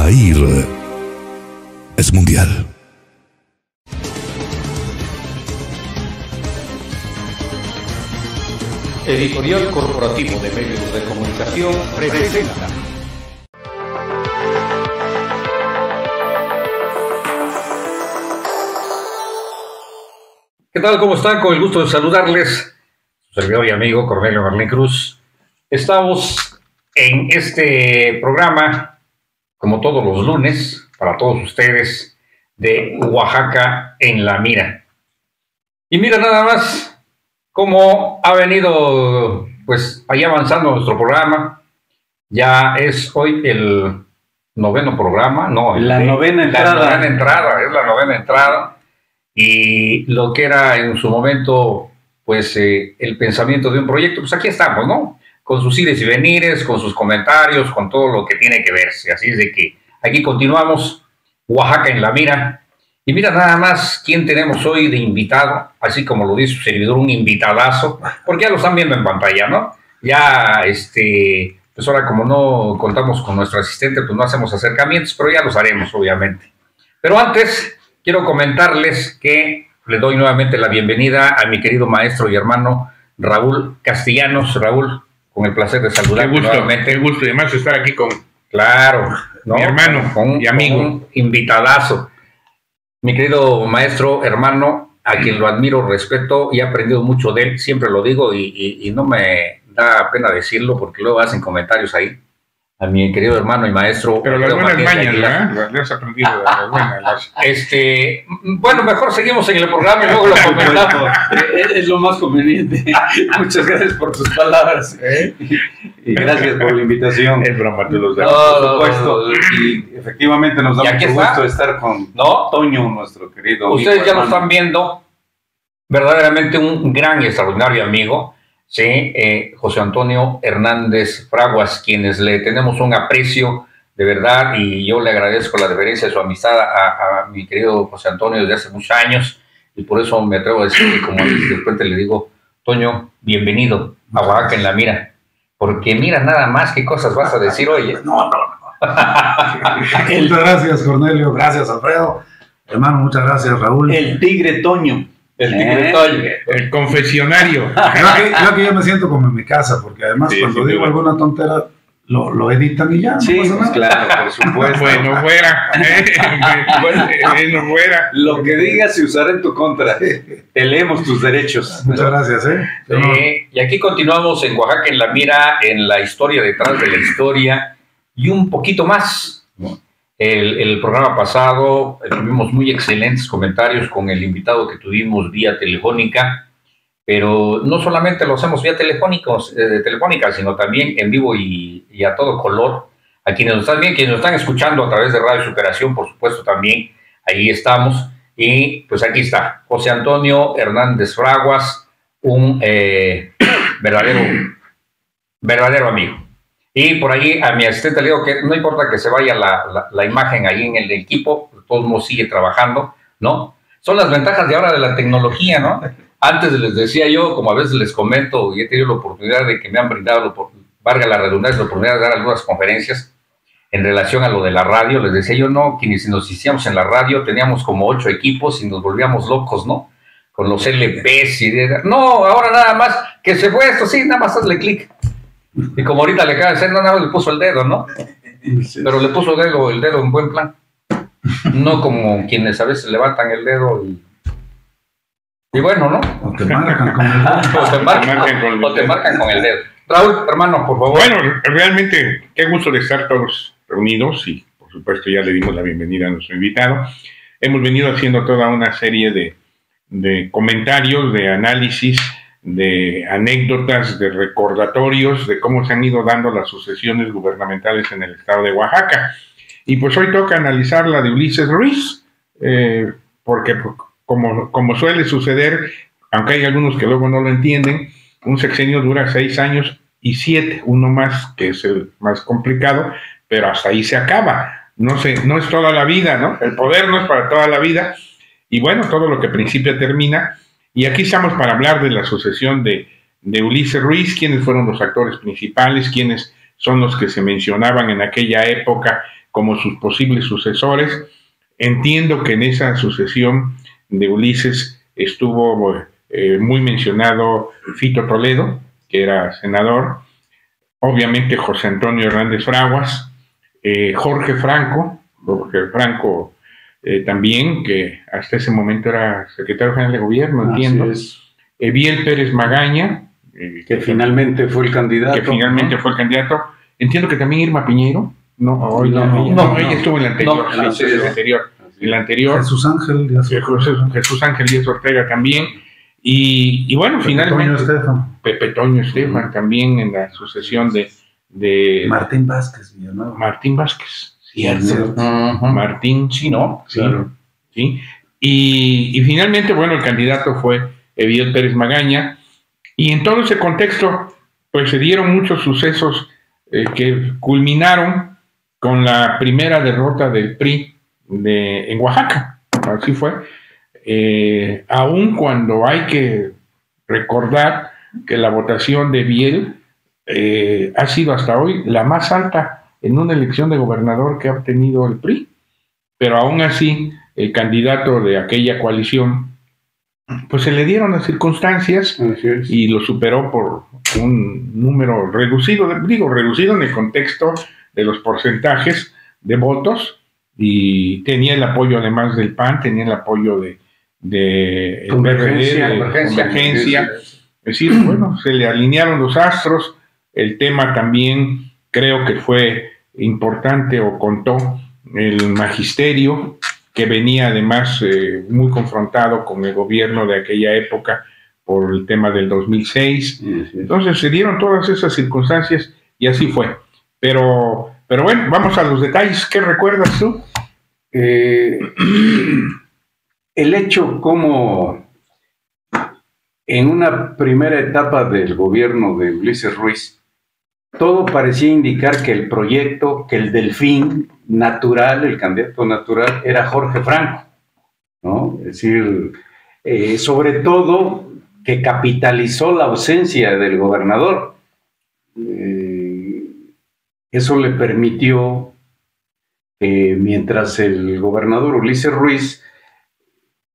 Zair es mundial. Editorial Corporativo de Medios de Comunicación presenta. ¿Qué tal? ¿Cómo están? Con el gusto de saludarles, su servidor y amigo Cornelio Marlín Cruz. Estamos en este programa, como todos los lunes, para todos ustedes, de Oaxaca en la Mira. Y mira nada más cómo ha venido, pues, ahí avanzando nuestro programa. Ya es hoy el noveno programa, no, la novena entrada. Es la novena entrada. Y lo que era en su momento, pues, el pensamiento de un proyecto, pues aquí estamos, ¿no? Con sus ides y venires, con sus comentarios, con todo lo que tiene que verse. Así es de que aquí continuamos, Oaxaca en la Mira. Y mira nada más quién tenemos hoy de invitado, así como lo dice su servidor, un invitadazo, porque ya lo están viendo en pantalla, ¿no? Ya, pues ahora como no contamos con nuestro asistente, pues no hacemos acercamientos, pero ya los haremos, obviamente. Pero antes, quiero comentarles que le doy nuevamente la bienvenida a mi querido maestro y hermano Raúl Castellanos. Raúl, con el placer de saludar nuevamente. Qué gusto, y además estar aquí con ¿no? Mi hermano y amigo. Con un invitadazo. Mi querido maestro, hermano, a quien lo admiro, respeto y he aprendido mucho de él, siempre lo digo y no me da pena decirlo porque luego hacen comentarios ahí. A mi querido hermano y maestro. Pero las buenas mañas, ¿verdad? Las has aprendido, las buenas. Bueno, mejor seguimos en el programa y luego lo comentamos. Es lo más conveniente. Muchas gracias por tus palabras. Y gracias por la invitación. Es broma, tú los das. Por supuesto. Y efectivamente nos da mucho gusto estar con Toño, nuestro querido amigo. Ustedes ya lo están viendo. Verdaderamente un gran y extraordinario amigo. Sí, José Antonio Hernández Fraguas, quienes le tenemos un aprecio de verdad, y yo le agradezco la deferencia de su amistad a mi querido José Antonio desde hace muchos años, y por eso me atrevo a decir que, como de repente le digo, Toño, bienvenido a Oaxaca en la Mira, porque mira nada más qué cosas vas a decir hoy. No. Muchas gracias, Cornelio, gracias, Alfredo, hermano, muchas gracias, Raúl. El tigre Toño. El confesionario. Yo que me siento como en mi casa, porque además cuando digo alguna tontera lo editan y ya. Sí, no pasa nada. claro, por supuesto. Bueno, fuera. Lo que digas se usará en tu contra. Te leemos tus derechos. Muchas gracias, Y aquí continuamos en Oaxaca en la Mira, en la historia detrás de la historia y un poquito más. El programa pasado tuvimos muy excelentes comentarios con el invitado que tuvimos vía telefónica, pero no solamente lo hacemos vía telefónica, sino también en vivo y a todo color. A quienes nos están viendo, quienes nos están escuchando a través de Radio Superación, por supuesto también, ahí estamos. Y pues aquí está, José Antonio Hernández Fraguas, un verdadero amigo. Y por ahí a mi asistente le digo que no importa que se vaya la imagen ahí en el equipo, de todos modos sigue trabajando, ¿no? Son las ventajas de ahora de la tecnología, ¿no? Antes les decía yo, como a veces les comento, y he tenido la oportunidad de que me han brindado, valga la redundancia, la oportunidad de dar algunas conferencias en relación a lo de la radio. Les decía yo, no, que si nos hicíamos en la radio teníamos como 8 equipos y nos volvíamos locos, ¿no? Con los LPs no, ahora nada más, que se fue esto, sí, nada más hazle clic. Y como ahorita le acaba de hacer, nada más le puso el dedo, ¿no? Pero le puso el dedo en buen plan. No como quienes a veces levantan el dedo y bueno, ¿no? O te marcan con el dedo. O te marcan con el dedo. Raúl, hermano, por favor. Bueno, realmente, qué gusto de estar todos reunidos y, por supuesto, ya le dimos la bienvenida a nuestro invitado. Hemos venido haciendo toda una serie de comentarios, de análisis, de anécdotas, de recordatorios de cómo se han ido dando las sucesiones gubernamentales en el estado de Oaxaca. Y pues hoy toca analizar la de Ulises Ruiz, porque como suele suceder, aunque hay algunos que luego no lo entienden, un sexenio dura 6 años y 7, uno más, que es el más complicado, pero hasta ahí se acaba. No es toda la vida, ¿no? El poder no es para toda la vida, y bueno, todo lo que principia termina. Y aquí estamos para hablar de la sucesión de Ulises Ruiz, quiénes fueron los actores principales, quiénes son los que se mencionaban en aquella época como sus posibles sucesores. Entiendo que en esa sucesión de Ulises estuvo muy mencionado Fito Toledo, que era senador, obviamente José Antonio Hernández Fraguas, Jorge Franco también, que hasta ese momento era secretario general de gobierno, entiendo. Eviel Pérez Magaña, que finalmente fue el candidato. Entiendo que también Irma Piñero. No, ella estuvo en la anterior. En la anterior. Jesús Ángel Díaz Ortega también. Y bueno, finalmente Pepe Toño Estefan también en la sucesión de Martín Vázquez Villanueva. Martín Vázquez, cierto. Martín, sí, ¿no? Sí. Claro. Sí. Y finalmente, bueno, el candidato fue Eviel Pérez Magaña. Y en todo ese contexto, pues se dieron muchos sucesos que culminaron con la primera derrota del PRI en Oaxaca. Así fue. Aun cuando hay que recordar que la votación de Biel ha sido hasta hoy la más alta en una elección de gobernador que ha obtenido el PRI, pero aún así el candidato de aquella coalición pues se le dieron las circunstancias y lo superó por un número reducido, reducido en el contexto de los porcentajes de votos, y tenía el apoyo además del PAN, tenía el apoyo de Convergencia. Es decir, bueno, se le alinearon los astros. El tema también creo que fue importante, o contó el magisterio, que venía además muy confrontado con el gobierno de aquella época por el tema del 2006. Entonces se dieron todas esas circunstancias y así fue. Pero bueno, vamos a los detalles. ¿Qué recuerdas tú? El hecho como en una primera etapa del gobierno de Ulises Ruiz, todo parecía indicar que el proyecto, que el delfín natural, el candidato natural, era Jorge Franco, ¿no? Es decir, sobre todo que capitalizó la ausencia del gobernador. Eso le permitió, mientras el gobernador Ulises Ruiz,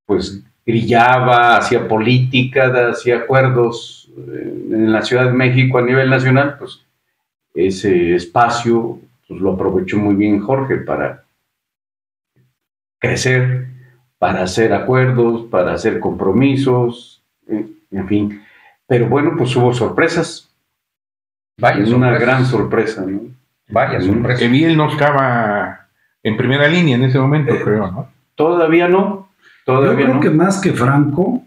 pues grillaba, hacía política, hacía acuerdos en la Ciudad de México a nivel nacional, pues ese espacio pues lo aprovechó muy bien Jorge para crecer, para hacer acuerdos, para hacer compromisos, en fin. Pero bueno, pues hubo sorpresas. Una gran sorpresa, ¿no? Vaya sorpresa. Eviel no estaba en primera línea en ese momento, creo, ¿no? Todavía no. Yo creo que más que Franco,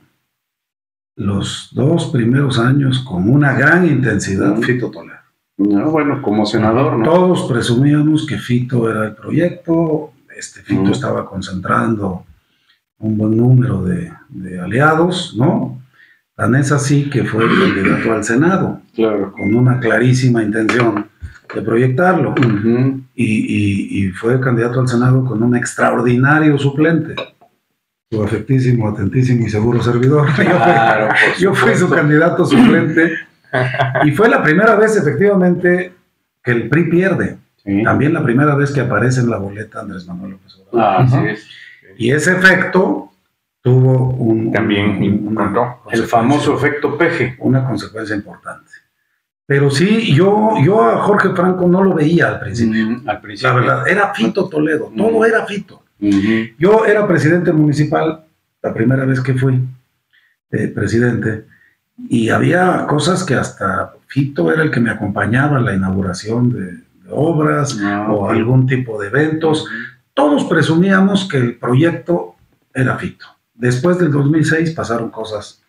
los 2 primeros años con una gran intensidad, Fito Toledo. No, bueno, como senador, ¿no? Todos presumíamos que Fito era el proyecto. Fito estaba concentrando un buen número de aliados, ¿no? Tan es así que fue el candidato al Senado, claro, con una clarísima intención de proyectarlo. Y fue candidato al Senado con un extraordinario suplente, su afectísimo, atentísimo y seguro servidor. Yo fui su candidato suplente. Y fue la primera vez, efectivamente, que el PRI pierde. Sí. También la primera vez que aparece en la boleta Andrés Manuel López Obrador. Así es. Y ese efecto tuvo el famoso efecto Peje. Una consecuencia importante. Pero sí, yo a Jorge Franco no lo veía al principio. La verdad, era Fito Toledo. Todo era Fito. Yo era presidente municipal la primera vez que fui presidente. Y había cosas que hasta Fito era el que me acompañaba en la inauguración de obras o algún tipo de eventos. Todos presumíamos que el proyecto era Fito. Después del 2006 pasaron cosas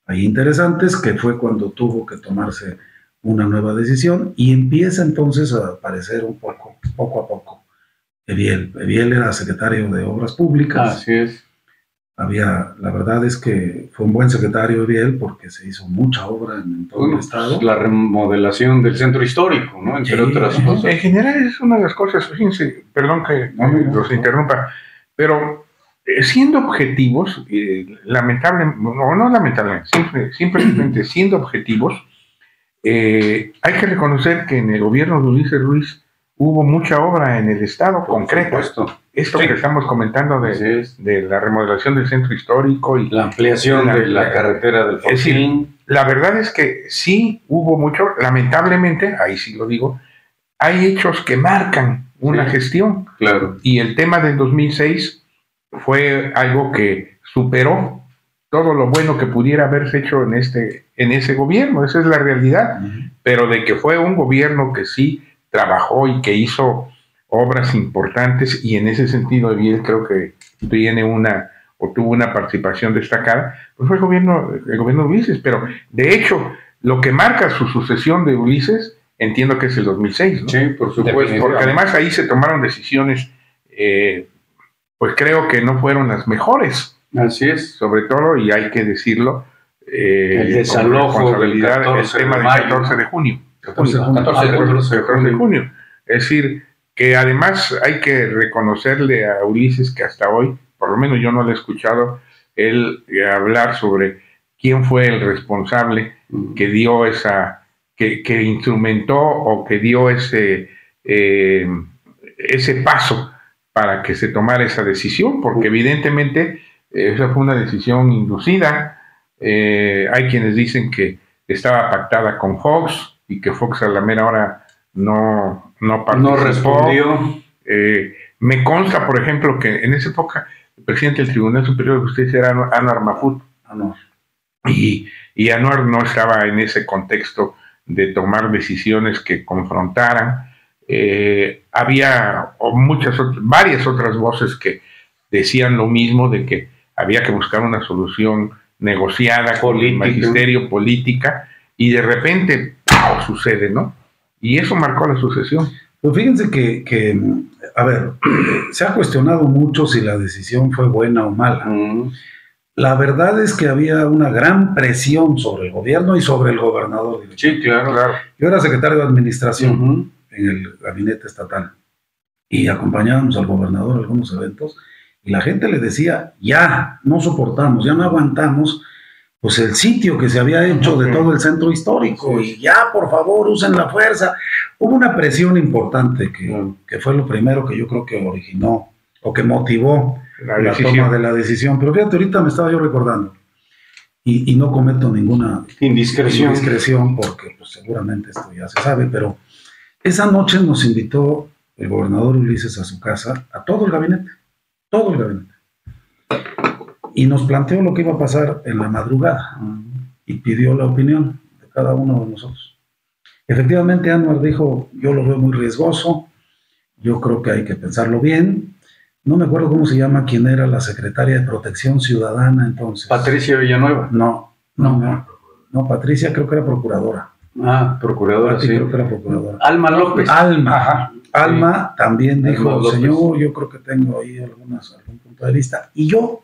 ahí interesantes, que fue cuando tuvo que tomarse una nueva decisión, y empieza entonces a aparecer poco a poco Eviel. Eviel era secretario de Obras Públicas. Así es. La verdad es que fue un buen secretario Eviel, porque se hizo mucha obra en todo el estado. La remodelación del centro histórico, ¿no? Entre otras cosas. En general es una de las cosas, fíjense, perdón que los interrumpa, pero siendo objetivos, simplemente siendo objetivos, hay que reconocer que en el gobierno de Ulises Ruiz hubo mucha obra en el Estado concreta. Esto sí, que estamos comentando de la remodelación del centro histórico y la ampliación de la carretera del Fortín. Es decir, la verdad es que sí hubo mucho, lamentablemente, ahí sí lo digo, hay hechos que marcan una gestión. Claro. Y el tema del 2006 fue algo que superó todo lo bueno que pudiera haberse hecho en ese gobierno, esa es la realidad. Pero de que fue un gobierno que sí trabajó y que hizo obras importantes, y en ese sentido él creo que tuvo una participación destacada, pues fue el gobierno de Ulises. Pero de hecho lo que marca su sucesión de Ulises entiendo que es el 2006, ¿no? Sí, por supuesto. Porque además ahí se tomaron decisiones pues creo que no fueron las mejores. Así es. Sobre todo, y hay que decirlo, el desalojo el tema del 14 de junio. 14 de junio. Es decir, que además hay que reconocerle a Ulises que hasta hoy, por lo menos yo no le he escuchado él hablar sobre quién fue el responsable que dio que instrumentó o que dio ese paso para que se tomara esa decisión, porque evidentemente esa fue una decisión inducida. Hay quienes dicen que estaba pactada con Fox y que Fox a la mera hora no participó. No respondió. Me consta, por ejemplo, que en esa época el presidente del Tribunal Superior de Justicia era Anwar Mahfoud. Y Anwar no estaba en ese contexto de tomar decisiones que confrontaran. Había varias otras voces que decían lo mismo, de que había que buscar una solución negociada con el magisterio, política, y de repente ¡pau!, sucede, ¿no? Y eso marcó la sucesión. Pero fíjense que a ver, se ha cuestionado mucho si la decisión fue buena o mala. La verdad es que había una gran presión sobre el gobierno y sobre el gobernador. Sí, claro. Yo era secretario de administración en el gabinete estatal y acompañábamos al gobernador a algunos eventos y la gente le decía, ya no soportamos, ya no aguantamos pues el sitio que se había hecho de todo el centro histórico y ya por favor usen la fuerza. Hubo una presión importante que fue lo primero que yo creo que originó o que motivó la toma de la decisión. Pero fíjate, ahorita me estaba yo recordando y no cometo ninguna indiscreción porque pues, seguramente esto ya se sabe, pero esa noche nos invitó el gobernador Ulises a su casa, a todo el gabinete, y nos planteó lo que iba a pasar en la madrugada y pidió la opinión de cada uno de nosotros. Efectivamente, Anwar dijo, yo lo veo muy riesgoso, yo creo que hay que pensarlo bien. No me acuerdo cómo se llama, quién era la secretaria de Protección Ciudadana entonces. Patricia Villanueva. No, Patricia creo que era procuradora. Procuradora, sí. Creo que era procuradora. Alma López. Alma también dijo, López. Señor, yo creo que tengo ahí algún punto de vista. Y yo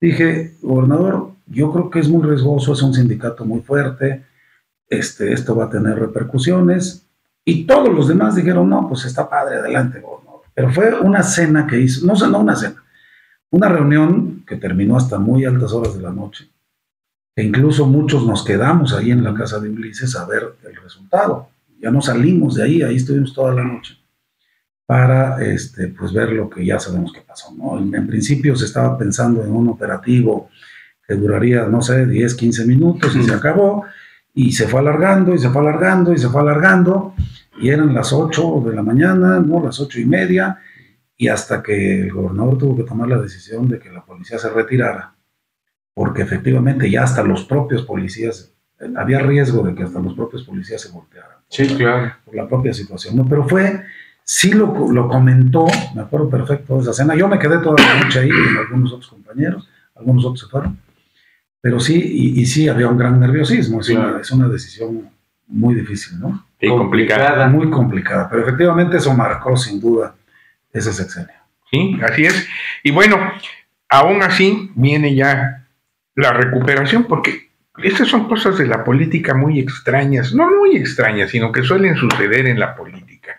dije, gobernador, yo creo que es muy riesgoso, es un sindicato muy fuerte, esto va a tener repercusiones. Y todos los demás dijeron, no, pues está padre, adelante, gobernador. Pero fue una cena que hizo, no una cena, una reunión que terminó hasta muy altas horas de la noche. E incluso muchos nos quedamos ahí en la casa de Ulises a ver el resultado. Ya no salimos de ahí estuvimos toda la noche para pues ver lo que ya sabemos que pasó, ¿no? En principio se estaba pensando en un operativo que duraría, no sé, 10, 15 minutos y se acabó, y se fue alargando, y se fue alargando, y se fue alargando, y eran las 8 de la mañana, ¿no? Las 8:30, y hasta que el gobernador tuvo que tomar la decisión de que la policía se retirara, porque efectivamente ya hasta los propios policías, había riesgo de que hasta los propios policías se voltearan. Sí, claro. Por la propia situación, ¿no? Pero sí lo comentó, me acuerdo perfecto de esa cena. Yo me quedé toda la noche ahí, con algunos otros compañeros, algunos otros se fueron, pero sí, y sí había un gran nerviosismo, es una decisión muy difícil, ¿no? Sí, complicada. Muy complicada, pero efectivamente eso marcó sin duda ese sexenio. Sí, así es. Y bueno, aún así viene ya la recuperación, porque estas son cosas de la política muy extrañas, no muy extrañas, sino que suelen suceder en la política.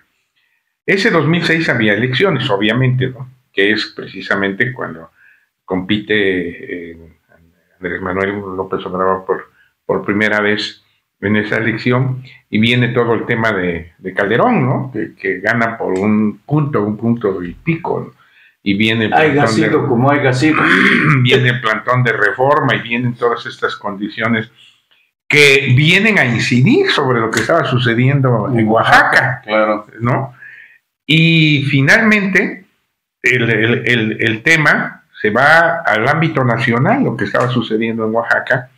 Ese 2006 había elecciones, obviamente, ¿no? Que es precisamente cuando compite Andrés Manuel López Obrador por primera vez en esa elección, y viene todo el tema de Calderón, ¿no? Que gana por un punto y pico, ¿no? Y viene haya sido como haya sido. Viene el plantón de reforma y vienen todas estas condiciones que vienen a incidir sobre lo que estaba sucediendo en Oaxaca, claro, ¿no? Y finalmente el tema se va al ámbito nacional, lo que estaba sucediendo en Oaxaca.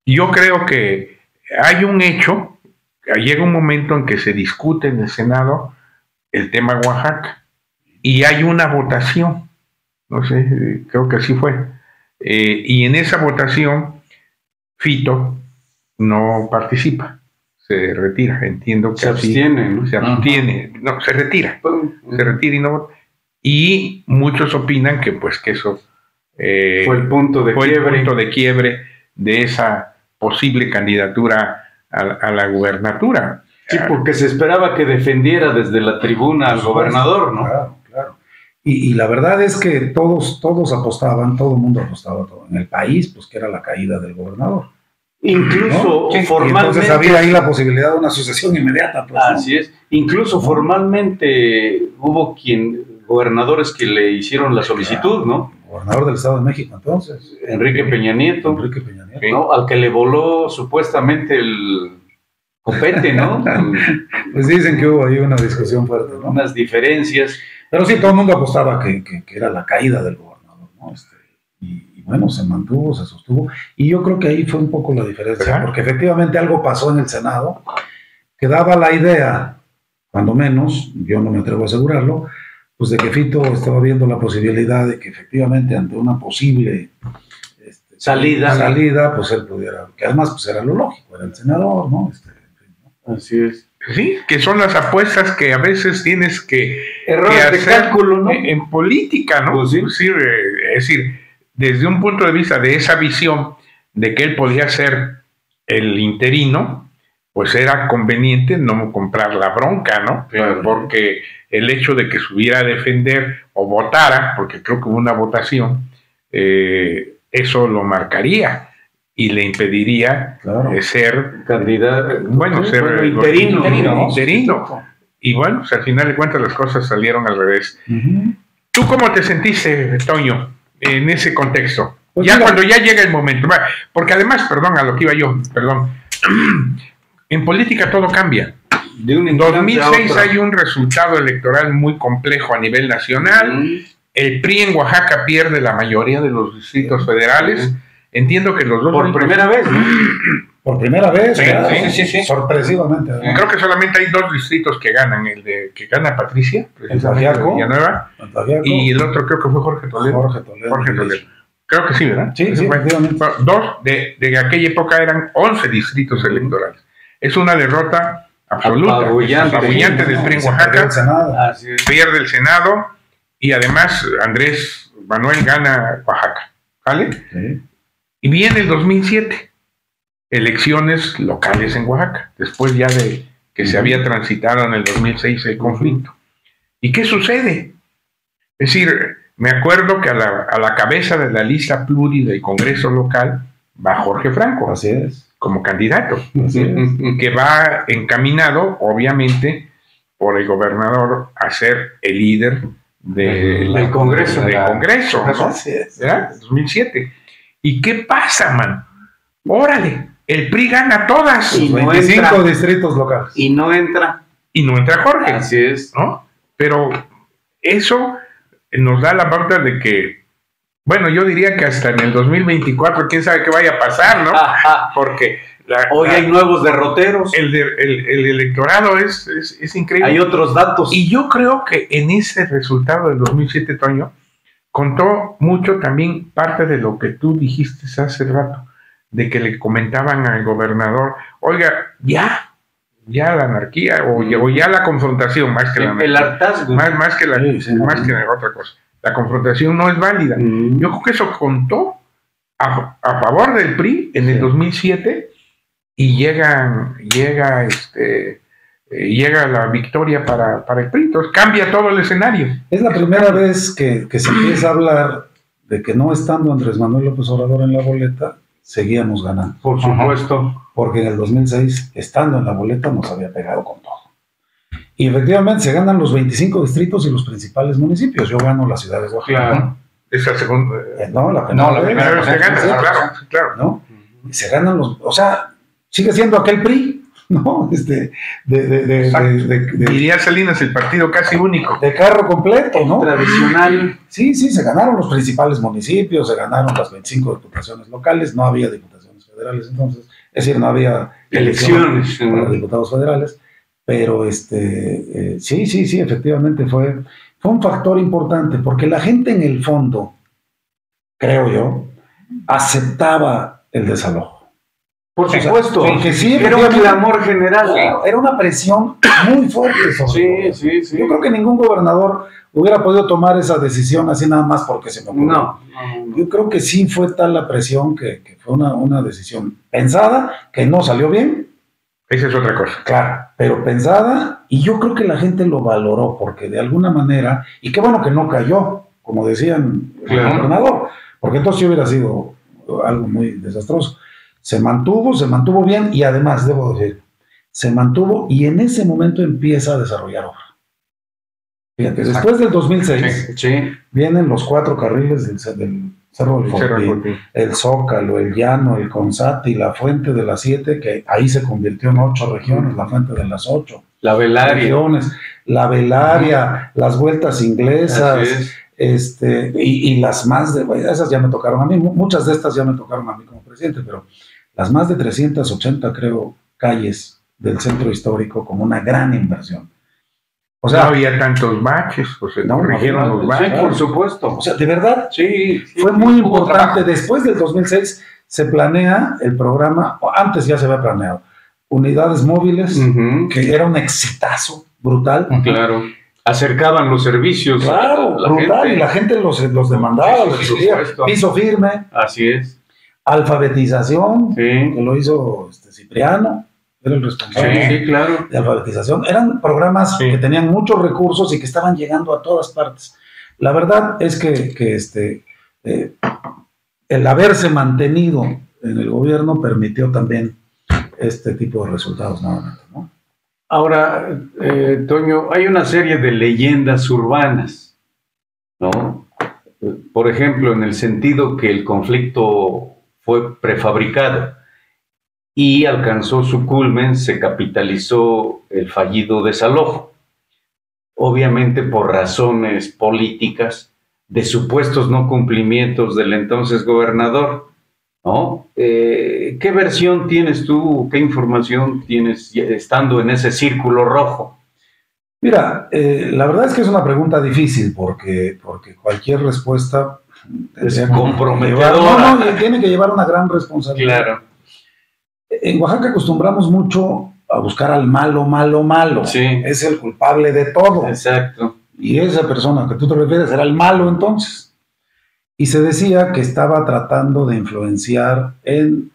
Yo creo que hay un hecho, llega un momento en que se discute en el Senado el tema Oaxaca y hay una votación, no sé, creo que así fue, y en esa votación Fito no participa, se retira, entiendo que se abstiene, ¿no? Se abstiene, no, se retira y no vota. Y muchos opinan que pues que eso fue el punto de quiebre de esa posible candidatura a la gubernatura. Sí, porque se esperaba que defendiera desde la tribuna al gobernador, ¿no? Claro, claro. Y la verdad es que todos apostaban, todo el mundo apostaba en el país, pues que era la caída del gobernador. Incluso ¿no? formalmente. Entonces había ahí la posibilidad de una sucesión inmediata. Pues, así ¿no? es. Incluso formalmente hubo gobernadores que le hicieron la solicitud, ¿no? Gobernador del Estado de México, entonces. Enrique Peña Nieto. ¿no? Al que le voló supuestamente el copete, ¿no? Pues dicen que hubo ahí una discusión fuerte, ¿no? Unas diferencias. Pero sí, todo el mundo apostaba que era la caída del gobernador, ¿no? Y bueno, se mantuvo, se sostuvo. Y yo creo que ahí fue un poco la diferencia, porque efectivamente algo pasó en el Senado que daba la idea, cuando menos, yo no me atrevo a asegurarlo, pues de que Fito estaba viendo la posibilidad de que efectivamente ante una posible salida, pues él pudiera, que además pues era lo lógico, era el senador, ¿no? Así es. Sí, que son las apuestas que a veces tienes que errores de cálculo, ¿no? En política, ¿no? Pues sí. Es decir, desde un punto de vista de esa visión de que él podía ser el interino, pues era conveniente no comprar la bronca, ¿no? Claro. Porque el hecho de que subiera a defender o votara, porque creo que hubo una votación, eso lo marcaría y le impediría ser candidato, ser interino. Y bueno, pues al final de cuentas las cosas salieron al revés. ¿Tú cómo te sentiste, Toño, en ese contexto? Pues cuando ya llega el momento, porque además, perdón, a lo que iba yo, en política todo cambia. En 2006 hay un resultado electoral muy complejo a nivel nacional. El PRI en Oaxaca pierde la mayoría de los distritos federales. Entiendo que los dos... Por primera vez, ¿no? Por primera vez, sí. Sorpresivamente. Creo que solamente hay 2 distritos que ganan. El de que gana Patricia, precisamente, Villanueva, y el otro creo que fue Jorge Toledo. Jorge Toledo. Creo que sí, ¿verdad? Sí, efectivamente. 2 de aquella época eran 11 distritos electorales. Es una derrota absoluta, apabullante del PRI en Oaxaca. Pierde el Senado y además Andrés Manuel gana Oaxaca. ¿Vale? Sí. Y viene el 2007, elecciones locales en Oaxaca, después ya de que se había transitado en el 2006 el conflicto. ¿Y qué sucede? Es decir, me acuerdo que a la cabeza de la lista pluri del Congreso local va Jorge Franco. Así es. Como candidato. Así es. Que va encaminado, obviamente, por el gobernador a ser el líder del Congreso. ¿No? Así es. ¿Verdad? 2007. ¿Y qué pasa, man? Órale, el PRI gana todas. Y 25 distritos locales. Y no entra. Y no entra Jorge. Así es. ¿No? Pero eso nos da la pauta de que, bueno, yo diría que hasta en el 2024, quién sabe qué vaya a pasar, ¿no? Porque hoy hay nuevos derroteros. El electorado es increíble. Hay otros datos. Y yo creo que en ese resultado del 2007, Toño, contó mucho también parte de lo que tú dijiste hace rato, de que le comentaban al gobernador, oiga, ya la anarquía, o ya la confrontación, más que la anarquía. El hartazgo. Más que la otra cosa. La confrontación no es válida. Yo creo que eso contó a favor del PRI en el 2007 y llega la victoria para el PRI. Entonces cambia todo el escenario. Es la primera vez que se empieza a hablar de que no estando Andrés Manuel López Obrador en la boleta, seguíamos ganando. Por supuesto. porque en el 2006, estando en la boleta, nos había pegado con todo. Y efectivamente se ganan los 25 distritos y los principales municipios. Yo gano la ciudad de Oaxaca. Claro. Esa segunda. No, la primera vez se gana, claro. ¿No? Y se ganan los. O sea, sigue siendo aquel PRI, ¿no? Diría Salinas, el partido casi único. De carro completo, ¿no? Tradicional. Sí, se ganaron los principales municipios, se ganaron las 25 diputaciones locales, no había diputaciones federales entonces, es decir, no había elecciones para diputados federales, pero sí, efectivamente fue un factor importante, porque la gente en el fondo, creo yo, aceptaba el desalojo. Por supuesto, porque sí, era un clamor general. Era una presión muy fuerte sobre sí. Yo creo que ningún gobernador hubiera podido tomar esa decisión así nada más porque se me ocurrió. No. Yo creo que sí fue tal la presión que fue una decisión pensada, que no salió bien. Esa es otra cosa. Claro, pero pensada, y yo creo que la gente lo valoró, porque de alguna manera, y qué bueno que no cayó, como decían el gobernador, porque entonces sí hubiera sido algo muy desastroso. Se mantuvo bien, y además, debo decir, se mantuvo y en ese momento empieza a desarrollar obra. Fíjate, después del 2006 vienen los 4 carriles del Cerro del Fortín, el Zócalo, el Llano, el Consati, la Fuente de las 7, que ahí se convirtió en 8 regiones, la Fuente de las 8. La Velaria. Regiones, la Velaria, las vueltas inglesas, y las más de, esas ya me tocaron a mí, muchas de estas ya me tocaron a mí como presidente, pero las más de 380, creo, calles del centro histórico con una gran inversión. O sea, no había tantos baches, o sea, no corrigieron los baches. Sí, por supuesto. O sea, de verdad, sí, fue muy importante. Después del 2006 se planea el programa, o antes ya se había planeado, unidades móviles, que era un exitazo brutal. Claro. Acercaban los servicios. Claro, brutal, gente. Y la gente los demandaba, los exigía. Piso firme. Así es. Alfabetización, que lo hizo Cipriano, era el responsable de alfabetización. Eran programas que tenían muchos recursos y que estaban llegando a todas partes. La verdad es que el haberse mantenido en el gobierno permitió también este tipo de resultados nuevamente, ¿no? Ahora, Toño, hay una serie de leyendas urbanas, ¿no? Por ejemplo, en el sentido que el conflicto fue prefabricado y alcanzó su culmen, se capitalizó el fallido desalojo, obviamente por razones políticas de supuestos no cumplimientos del entonces gobernador, ¿no? ¿Qué versión tienes tú, qué información tienes estando en ese círculo rojo? Mira, la verdad es que es una pregunta difícil porque cualquier respuesta es comprometedora. Tiene que llevar una gran responsabilidad. Claro. En Oaxaca acostumbramos mucho a buscar al malo. Sí. Es el culpable de todo. Exacto. Y esa persona que tú te refieres era el malo entonces. Y se decía que estaba tratando de influenciar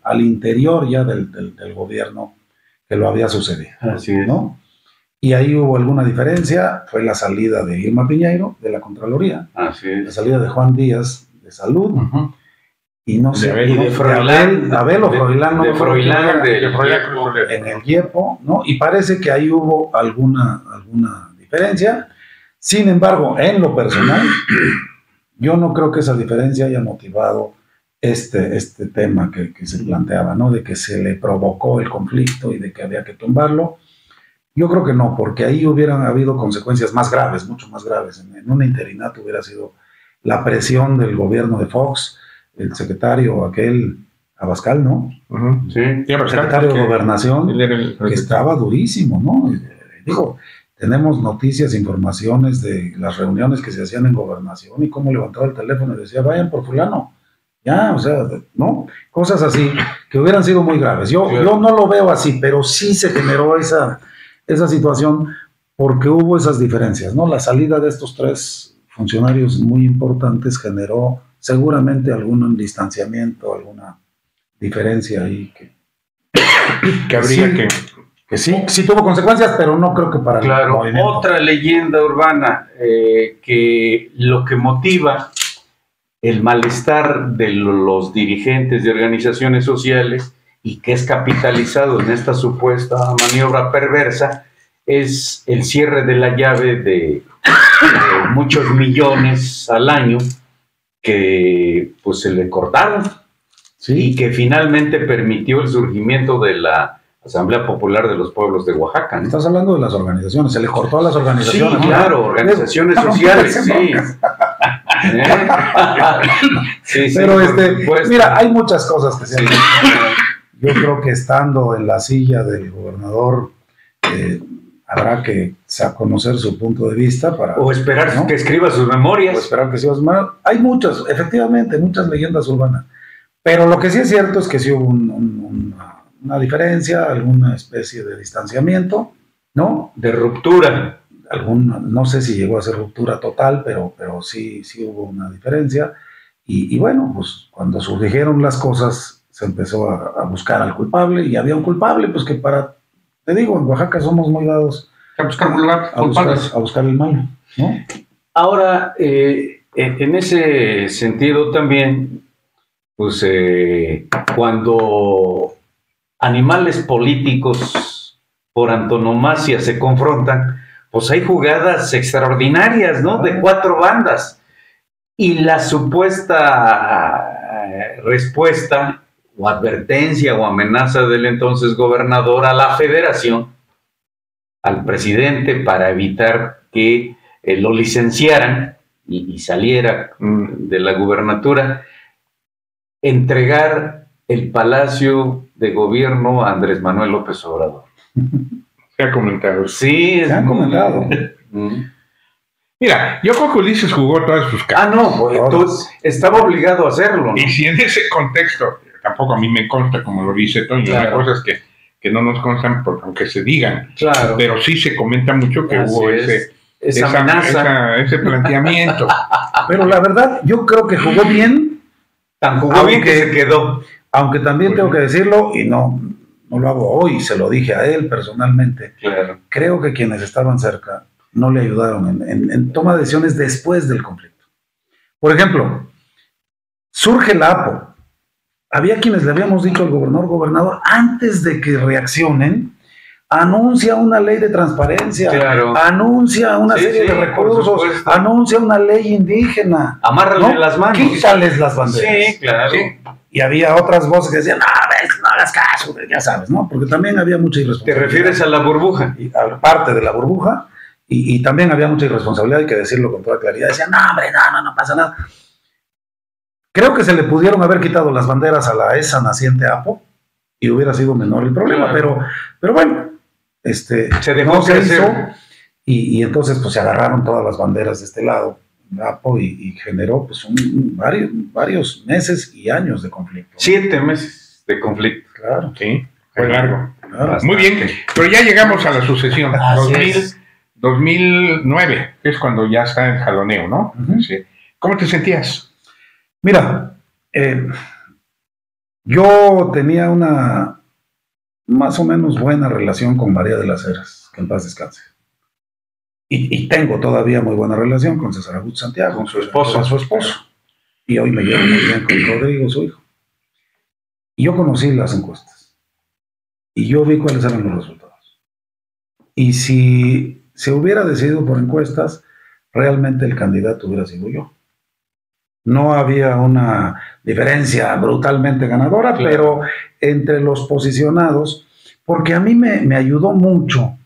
al interior ya del gobierno que lo había sucedido. Así es. ¿No? Y ahí hubo alguna diferencia, fue la salida de Irma Piñeiro, de la Contraloría, así es. La salida de Juan Díaz, de Salud, y no sé, de Froilán, Abel o Froilán, no, de Froilán, en el IEPO, ¿no? Y parece que ahí hubo alguna diferencia. Sin embargo, en lo personal, yo no creo que esa diferencia haya motivado este tema que se planteaba, ¿no? De que se le provocó el conflicto y de que había que tumbarlo. Yo creo que no, porque ahí hubieran habido consecuencias más graves, mucho más graves. En un interinato hubiera sido la presión del gobierno de Fox, el secretario aquel Abascal, ¿no? Sí, el secretario de Gobernación, que estaba durísimo, ¿no? Digo, tenemos noticias, informaciones de las reuniones que se hacían en Gobernación y cómo levantaba el teléfono y decía, vayan por fulano. Ya, o sea, ¿no? Cosas así que hubieran sido muy graves. Yo no lo veo así, pero sí se generó esa situación porque hubo esas diferencias, ¿no? La salida de estos 3 funcionarios muy importantes generó seguramente algún distanciamiento, alguna diferencia ahí que habría que sí tuvo consecuencias, pero no creo que para el movimiento. Otra leyenda urbana que lo que motiva el malestar de los dirigentes de organizaciones sociales y que es capitalizado en esta supuesta maniobra perversa, es el cierre de la llave de muchos millones al año que pues se le cortaron, ¿sí? Y que finalmente permitió el surgimiento de la Asamblea Popular de los Pueblos de Oaxaca, ¿no? Estás hablando de las organizaciones, se le cortó a las organizaciones. Sí, claro, organizaciones sociales, sí. Sí, pero mira, hay muchas cosas que se han hecho. Yo creo que estando en la silla del gobernador habrá que conocer su punto de vista para... O esperar, ¿no?, que escriba sus memorias. O esperar que escriba sus memorias. Hay muchas, efectivamente, muchas leyendas urbanas. Pero lo que sí es cierto es que sí hubo una diferencia, alguna especie de distanciamiento, ¿no? De ruptura. No sé si llegó a ser ruptura total, pero sí hubo una diferencia. Y bueno, pues cuando surgieron las cosas, se empezó a buscar al culpable, y había un culpable, pues que te digo, en Oaxaca somos muy dados a buscar el malo, ¿no? Ahora, en ese sentido también, pues cuando animales políticos por antonomasia se confrontan, pues hay jugadas extraordinarias, ¿no? De 4 bandas. Y la supuesta respuesta o advertencia o amenaza del entonces gobernador a la federación, al presidente, para evitar que lo licenciaran y saliera de la gubernatura, entregar el Palacio de Gobierno a Andrés Manuel López Obrador. Se ha comentado. Sí, se ha comentado. Mira, yo creo que Ulises jugó todas sus cartas. Entonces estaba obligado a hacerlo, ¿no? Y si en ese contexto, tampoco a mí me consta, como lo dice Toño, claro, hay cosas que no nos constan, aunque se digan. Claro. Pero sí se comenta mucho que hubo esa amenaza, ese planteamiento. Pero la verdad, yo creo que jugó bien. Tan jugó bien que se quedó. Aunque también tengo que decirlo, y no lo hago hoy, se lo dije a él personalmente. Claro. Creo que quienes estaban cerca no le ayudaron en toma de decisiones después del conflicto. Por ejemplo, surge la APO. Había quienes le habíamos dicho al gobernador, antes de que reaccionen, anuncia una ley de transparencia, claro, anuncia una serie de recursos, anuncia una ley indígena. Amárrale las manos. Quítales las banderas. Sí, claro. Sí. Y había otras voces que decían, no hagas caso, ya sabes, ¿no? Porque también había mucha irresponsabilidad. ¿Te refieres a la burbuja? Y a parte de la burbuja, y también había mucha irresponsabilidad, hay que decirlo con toda claridad. Decían, no pasa nada. Creo que se le pudieron haber quitado las banderas a esa naciente APO y hubiera sido menor el problema, claro, pero bueno, se dejó no se hizo, y entonces pues se agarraron todas las banderas de este lado, APO, y generó pues varios meses y años de conflicto. 7 meses de conflicto. Claro. Sí, fue largo. Claro, muy bien, pero ya llegamos a la sucesión. 2009, que es cuando ya está el jaloneo, ¿no? Sí. ¿Cómo te sentías? Mira, yo tenía una más o menos buena relación con María de las Heras, que en paz descanse. Y tengo todavía muy buena relación con César Augusto Santiago, con su esposo. Y hoy me llevo muy bien con Rodrigo, su hijo. Y yo conocí las encuestas. Y yo vi cuáles eran los resultados. Y si se hubiera decidido por encuestas, realmente el candidato hubiera sido yo. No había una diferencia brutalmente ganadora, claro, pero entre los posicionados, porque a mí me ayudó mucho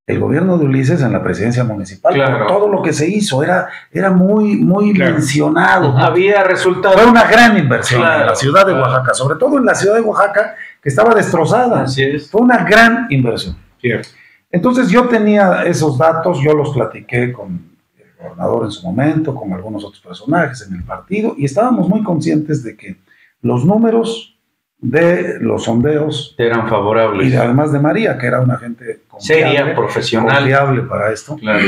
el gobierno de Ulises en la presidencia municipal, claro, por todo lo que se hizo, era muy claro, mencionado. Había resultados. Fue una gran inversión, claro, en la ciudad de Oaxaca, claro, sobre todo en la ciudad de Oaxaca, que estaba destrozada. Así es. Fue una gran inversión. Cierto. Entonces yo tenía esos datos, yo los platiqué con gobernador en su momento, con algunos otros personajes en el partido, y estábamos muy conscientes de que los números de los sondeos eran favorables. Y además de María, que era una gente confiable, seria, profesional, confiable para esto, claro,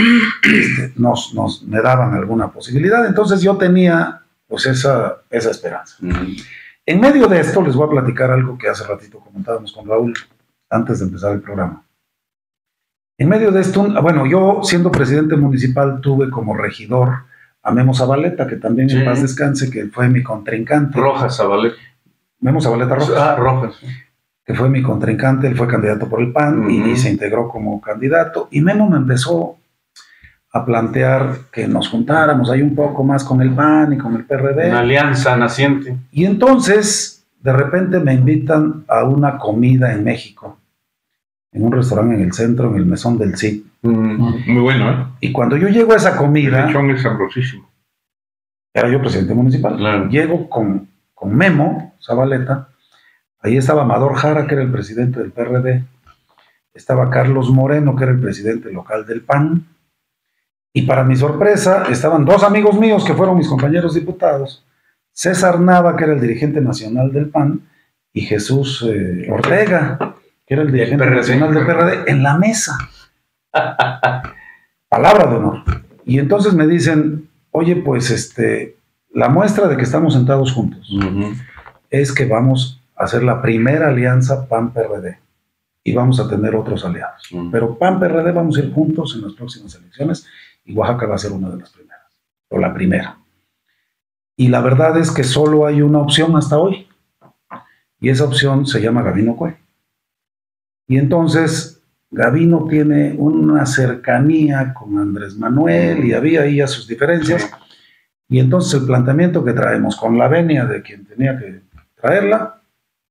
me daban alguna posibilidad. Entonces yo tenía pues esa esperanza. En medio de esto les voy a platicar algo que hace ratito comentábamos con Raúl antes de empezar el programa. En medio de esto, bueno, yo siendo presidente municipal tuve como regidor a Memo Zabaleta, que también en paz descanse, que fue mi contrincante. Rojas Zabaleta. Memo Zabaleta Rojas. Rojas. que fue mi contrincante, él fue candidato por el PAN y se integró como candidato, y Memo me empezó a plantear que nos juntáramos ahí un poco más con el PAN y con el PRD. Una alianza naciente. Y entonces, de repente me invitan a una comida en México, en un restaurante en el centro, en el Mesón del Cid. Muy bueno, ¿eh? Y cuando yo llego a esa comida... El lechón es sabrosísimo. Era yo presidente municipal. Claro. Llego con Memo Zabaleta. Ahí estaba Amador Jara, que era el presidente del PRD. Estaba Carlos Moreno, que era el presidente local del PAN. Y para mi sorpresa, estaban dos amigos míos que fueron mis compañeros diputados. César Nava, que era el dirigente nacional del PAN, y Jesús Ortega, que era el dirigente nacional del PRD, en la mesa. Palabra de honor. Y entonces me dicen, oye, pues la muestra de que estamos sentados juntos es que vamos a hacer la primera alianza PAN-PRD y vamos a tener otros aliados. Pero PAN-PRD vamos a ir juntos en las próximas elecciones y Oaxaca va a ser una de las primeras, o la primera. Y la verdad es que solo hay una opción hasta hoy, y esa opción se llama Gabino Cue. Y entonces Gabino tiene una cercanía con Andrés Manuel y había ahí ya sus diferencias, y entonces el planteamiento que traemos con la venia de quien tenía que traerla,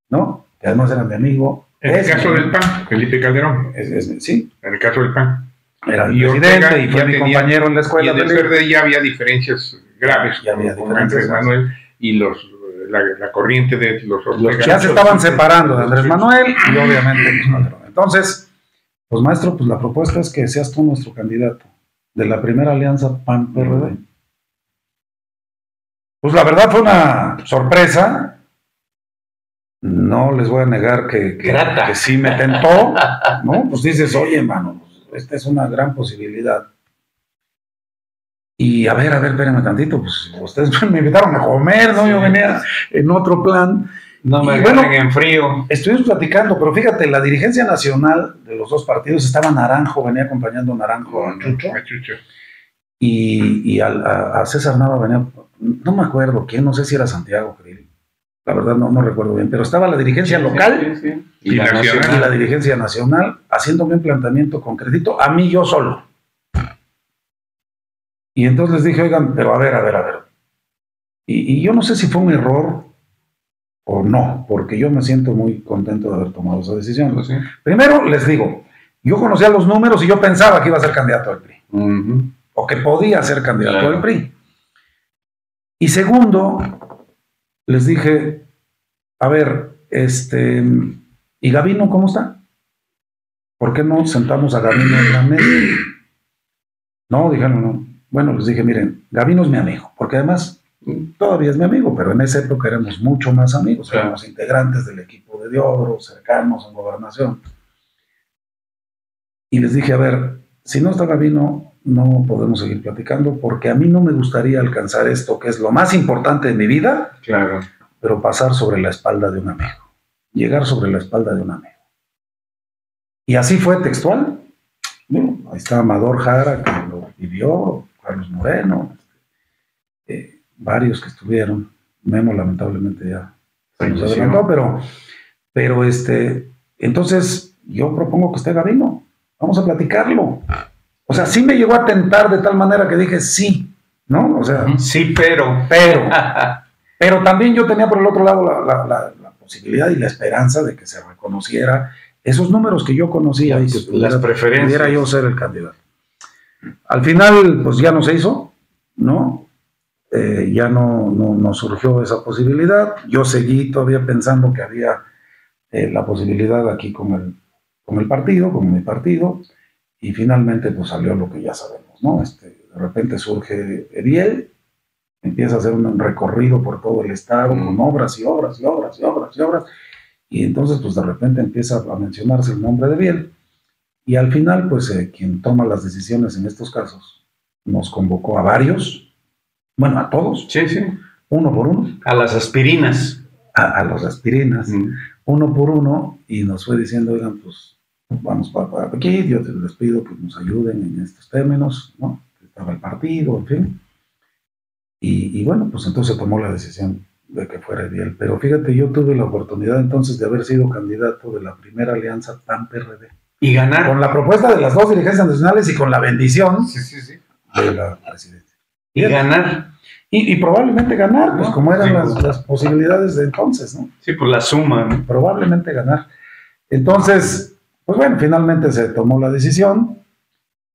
¿no? Que además era mi amigo. En el caso del PAN, Felipe Calderón. Sí. En el caso del PAN. Era el presidente y fue mi compañero en la escuela. Y en el PRD ya había diferencias graves con Andrés Manuel y la corriente de los Ortega. Ya se estaban separando de Andrés Manuel y obviamente Calderón. Entonces, pues maestro, pues la propuesta es que seas tú nuestro candidato de la primera alianza PAN-PRD. Pues la verdad fue una sorpresa. No les voy a negar que sí me tentó, ¿no? Pues dices, oye, hermano, pues esta es una gran posibilidad. Y a ver, espérenme tantito, pues ustedes me invitaron a comer, ¿no? Yo venía en otro plan. No me agarren en frío. Estuvimos platicando, pero fíjate, la dirigencia nacional de los dos partidos estaba Naranjo, venía acompañando a Naranjo a Chucho. Y a César Nava venía, no me acuerdo quién, no sé si era Santiago Krill. La verdad no recuerdo bien, pero estaba la dirigencia local y la dirigencia nacional haciéndome un planteamiento concretito a mí yo solo. Y entonces les dije, oigan, pero a ver. Y yo no sé si fue un error o no, porque yo me siento muy contento de haber tomado esa decisión. Pues sí. Primero, les digo, yo conocía los números y yo pensaba que iba a ser candidato al PRI. O que podía ser candidato al PRI. Y segundo, les dije, a ver, ¿y Gabino cómo está? ¿Por qué no sentamos a Gabino en la mesa? No, dijeron no. Bueno, les dije, miren, Gabino es mi amigo, porque además todavía es mi amigo, pero en esa época éramos mucho más amigos, éramos integrantes del equipo de Diodoro, cercanos en gobernación. Y les dije, a ver, si no está Gabino, no podemos seguir platicando, porque a mí no me gustaría alcanzar esto, que es lo más importante de mi vida, pero pasar sobre la espalda de un amigo, llegar sobre la espalda de un amigo. Y así fue textual. Bueno, ahí está Amador Jara, que lo vivió, Carlos Moreno, varios que estuvieron. Memo lamentablemente ya se nos adelantó, pero entonces yo propongo que esté Gabino, vamos a platicarlo. O sea, sí me llegó a tentar de tal manera que dije sí, ¿no? O sea, sí, pero también yo tenía por el otro lado la posibilidad y la esperanza de que se reconociera esos números que yo conocía y que las preferencias. Pudiera yo ser el candidato. Al final, pues ya no se hizo, ¿no? Ya no surgió esa posibilidad. Yo seguí todavía pensando que había la posibilidad aquí con el partido, con mi partido, y finalmente pues salió lo que ya sabemos, ¿no? De repente surge Eviel, empieza a hacer un recorrido por todo el estado con obras y obras y obras y obras y obras, y entonces pues de repente empieza a mencionarse el nombre de Eviel, y al final pues quien toma las decisiones en estos casos nos convocó a varios, bueno, a todos, uno por uno. A las aspirinas. A las aspirinas, uno por uno, y nos fue diciendo, oigan, pues vamos para aquí, yo les pido que nos ayuden en estos términos, ¿no? Estaba el partido, en fin. Y bueno, pues entonces tomó la decisión de que fuera Eviel. Pero fíjate, yo tuve la oportunidad entonces de haber sido candidato de la primera alianza PAN-PRD. Y ganar. Con la propuesta de las dos dirigencias nacionales y con la bendición de la presidencia. Y ganar. Y probablemente ganar, pues como eran las posibilidades de entonces, ¿no? Sí, por la suma, ¿no? Probablemente ganar. Entonces, pues bueno, finalmente se tomó la decisión.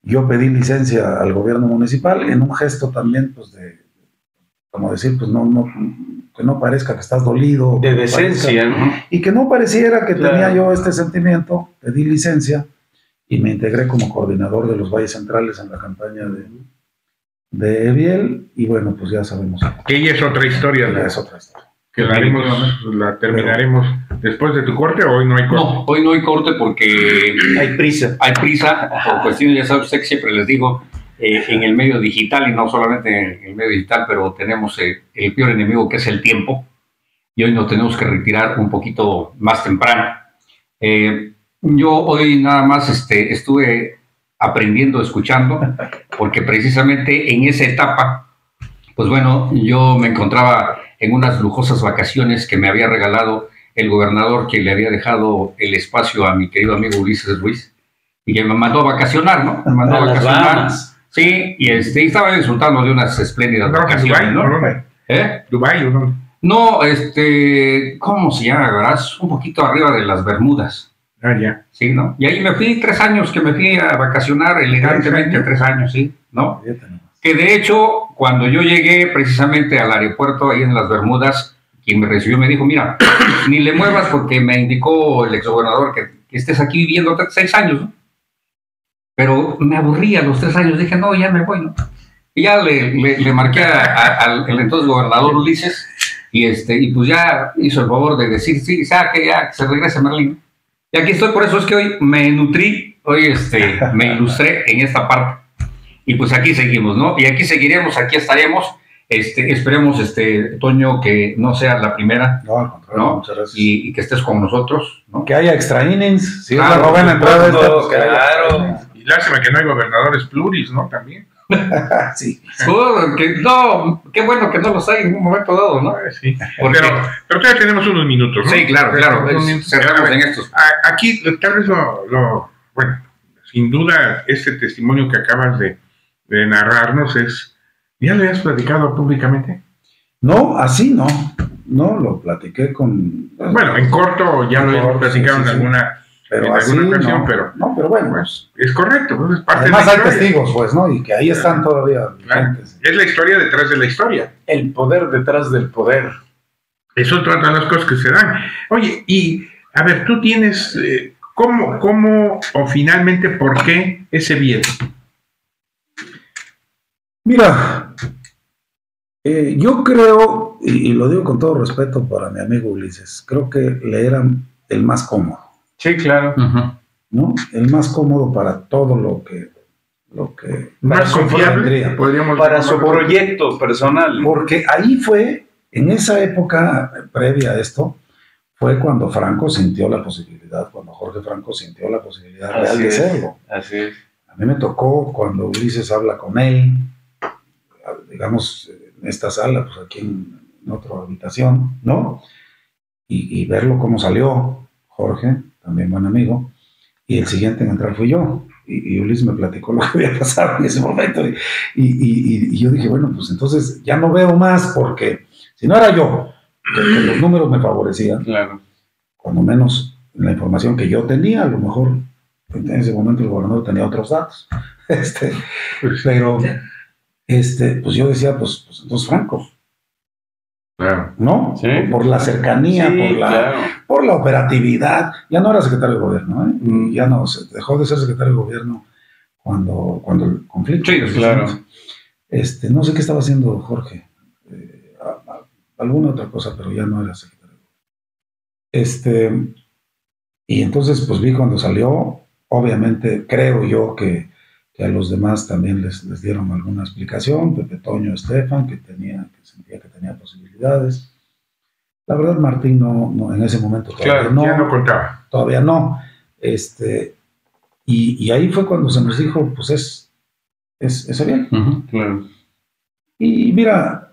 Yo pedí licencia al gobierno municipal en un gesto también, pues de, como decir, pues que no parezca que estás dolido. De decencia, ¿no? Y que no pareciera que tenía yo este sentimiento. Pedí licencia y me integré como coordinador de los Valles Centrales en la campaña de Eviel, y bueno, pues ya sabemos. Que ella es otra historia. Es otra historia. Que la terminaremos después de tu corte, o hoy no hay corte. No, hoy no hay corte porque hay prisa. Hay prisa, por cuestiones, ya sabe usted que siempre les digo, en el medio digital, y no solamente en el medio digital, pero tenemos el peor enemigo, que es el tiempo, y hoy nos tenemos que retirar un poquito más temprano. Yo hoy nada más estuve aprendiendo, escuchando, porque precisamente en esa etapa, pues bueno, yo me encontraba en unas lujosas vacaciones que me había regalado el gobernador, que le había dejado el espacio a mi querido amigo Ulises Ruiz, y que me mandó a vacacionar, ¿no? Me mandó a vacacionar. Sí, y estaba disfrutando de unas espléndidas vacaciones, ¿no? ¿Dubái o no? No, ¿cómo se llama? ¿Verdad? Un poquito arriba de las Bermudas. Ah, ya. Sí, ¿no? Y ahí me fui 3 años, que me fui a vacacionar elegantemente, 3 años, sí, ¿no? Que de hecho, cuando yo llegué precisamente al aeropuerto ahí en las Bermudas, quien me recibió me dijo, mira, ni le muevas porque me indicó el exgobernador que estés aquí viviendo 6 años, ¿no? Pero me aburría los 3 años, dije, no, ya me voy, ¿no? Y ya le marqué al entonces gobernador Ulises, y pues ya hizo el favor de decir, sí, que ya se regrese Merlín. Y aquí estoy, por eso es que hoy me nutrí, hoy me ilustré en esta parte. Y pues aquí seguimos, ¿no? Y aquí seguiremos, aquí estaremos. Esperemos, Toño, que no sea la primera. No, al contrario, ¿no? Muchas gracias. Y que estés con nosotros, ¿no? Que haya extra innings. Si claro, es la novena entrada esta, pues que claro. Y lástima que no hay gobernadores pluris, ¿no? También. Sí. No, qué bueno que no los hay en un momento dado, ¿no? Sí. Pero todavía tenemos unos minutos, ¿no? Sí, claro. Cerramos en estos. Aquí, tal vez bueno, sin duda, este testimonio que acabas de narrarnos ¿ya lo habías platicado públicamente? No, así no. No, lo platiqué con... Bueno, en corto ya lo hemos platicado en alguna ocasión, pero... No, pero bueno. Pues, es correcto, pues es parte además de la historia. hay testigos, pues, ¿no? Y que ahí están todavía. Claro. Es la historia detrás de la historia. El poder detrás del poder. Es otra de las cosas que se dan. Oye, y a ver, tú tienes... ¿Cómo o finalmente por qué ese bien? Mira, yo creo, y lo digo con todo respeto para mi amigo Ulises, creo que le era el más cómodo. Sí, claro. ¿No? El más cómodo para todo lo que más confiable, podríamos para su proyecto personal. Porque ahí fue, en esa época previa a esto, fue cuando Franco sintió la posibilidad, cuando Jorge Franco sintió la posibilidad real de serlo. Así es. A mí me tocó cuando Ulises habla con él, digamos, en esta sala, pues aquí en otra habitación, ¿no? Y verlo cómo salió Jorge, también buen amigo, y el siguiente en entrar fui yo. Y Ulises me platicó lo que había pasado en ese momento. Y yo dije, bueno, pues entonces ya no veo más, porque si no era yo, que los números me favorecían, claro, cuando menos la información que yo tenía, a lo mejor en ese momento el gobernador tenía otros datos. Pero pues yo decía, pues entonces Franco. Claro. ¿No? Sí. Por la cercanía, sí, por la operatividad. Ya no era secretario de gobierno, ¿eh? Ya no, dejó de ser secretario de gobierno cuando el conflicto. Sí, claro. No sé qué estaba haciendo Jorge. Alguna otra cosa, pero ya no era secretario. Y entonces, pues vi cuando salió, obviamente creo yo que a los demás también les dieron alguna explicación, Pepe Toño, Estefan, que sentía que tenía posibilidades. La verdad, Martín no en ese momento todavía ya no contaba. Todavía no. Y ahí fue cuando se nos dijo, pues es Ariel. Claro. Y mira,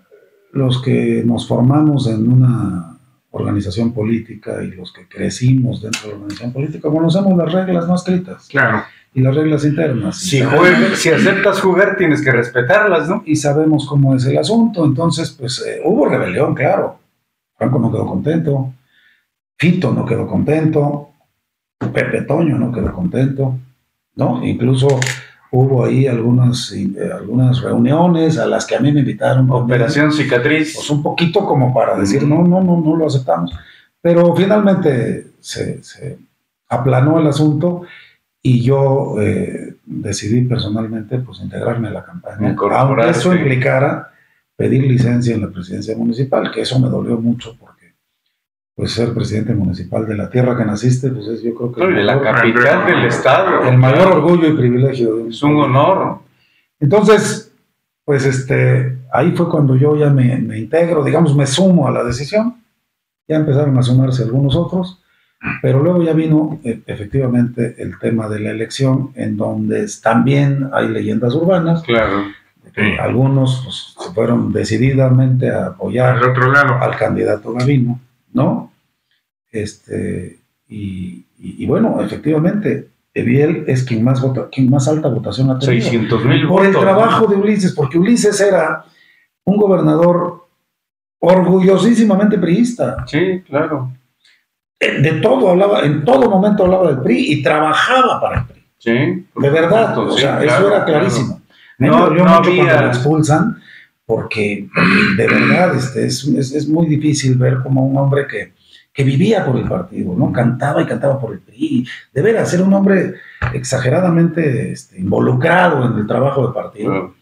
los que nos formamos en una organización política y los que crecimos dentro de la organización política conocemos las reglas no escritas. Claro. Y las reglas internas. Si aceptas jugar, tienes que respetarlas, ¿no? Y sabemos cómo es el asunto. Entonces, pues hubo rebelión, claro. Franco no quedó contento. Fito no quedó contento. Pepe Toño no quedó contento, ¿no? Incluso hubo ahí algunas reuniones a las que a mí me invitaron. Operación Cicatriz. Pues un poquito como para decir, no lo aceptamos. Pero finalmente se aplanó el asunto y yo decidí personalmente pues integrarme a la campaña. Aunque eso implicara pedir licencia en la presidencia municipal, que eso me dolió mucho porque pues ser presidente municipal de la tierra que naciste, pues es yo creo que... de la capital del estado. El mayor orgullo y privilegio. Es un honor. Entonces, pues ahí fue cuando yo ya me integro, digamos, me sumo a la decisión. Ya empezaron a sumarse algunos otros, pero luego ya vino efectivamente el tema de la elección, en donde también hay leyendas urbanas. Claro. Algunos pues, se fueron decididamente a apoyar al otro lado al candidato Gavino, ¿no? Y bueno, efectivamente, Eviel es quien más alta votación ha tenido. 600,000 por votos. El trabajo de Ulises, porque Ulises era un gobernador orgullosísimamente priista. Sí, claro. De todo hablaba, en todo momento hablaba del PRI y trabajaba para el PRI. Sí. De verdad, o sea, sí, eso era clarísimo. Claro. No había... cuando lo expulsan, porque de verdad es muy difícil ver como un hombre que vivía por el partido, ¿no? Cantaba y cantaba por el PRI. De veras, era un hombre exageradamente involucrado en el trabajo de partido. Claro.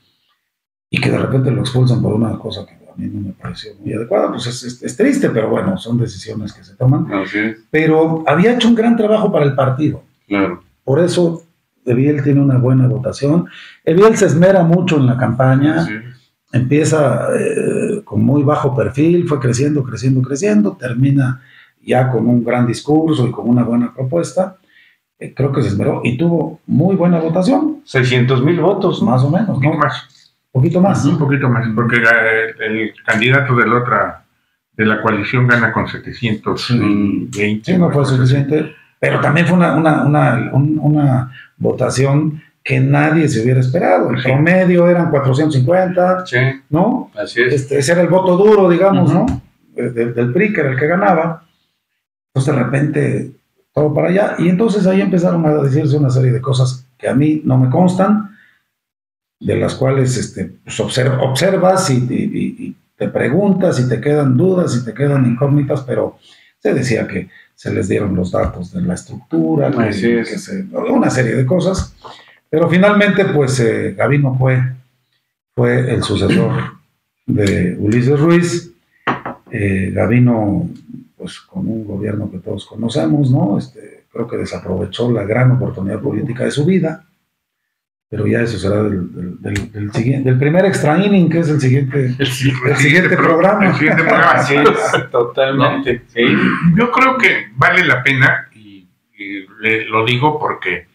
Y que de repente lo expulsan por una cosa que a mí no me pareció muy adecuada. Pues es triste, pero bueno, son decisiones que se toman. Así es. Pero había hecho un gran trabajo para el partido. Claro. Por eso Eviel tiene una buena votación. Eviel se esmera mucho en la campaña. Sí. Empieza con muy bajo perfil, fue creciendo, termina ya con un gran discurso y con una buena propuesta. Creo que se esmeró y tuvo muy buena votación. 600,000 votos, más o menos, ¿no? Un poquito más. Un poquito más, porque el candidato de la coalición gana con 720. Sí, no fue suficiente, pero también fue una votación que nadie se hubiera esperado. El promedio eran 450, sí, ¿no? Así es. Ese era el voto duro, digamos, ¿no? Del PRI, que era el que ganaba. Entonces, de repente, todo para allá. Y entonces ahí empezaron a decirse una serie de cosas que a mí no me constan, de las cuales pues observas y te preguntas y te quedan dudas y te quedan incógnitas, pero se decía que se les dieron los datos de la estructura, una serie de cosas. Pero finalmente, pues, Gavino fue el sucesor de Ulises Ruiz. Gavino, pues, con un gobierno que todos conocemos, ¿no? Creo que desaprovechó la gran oportunidad política de su vida, pero ya eso será del primer extra inning, que es el siguiente programa. El siguiente programa, sí, totalmente. ¿No? Sí. Yo creo que vale la pena, y lo digo porque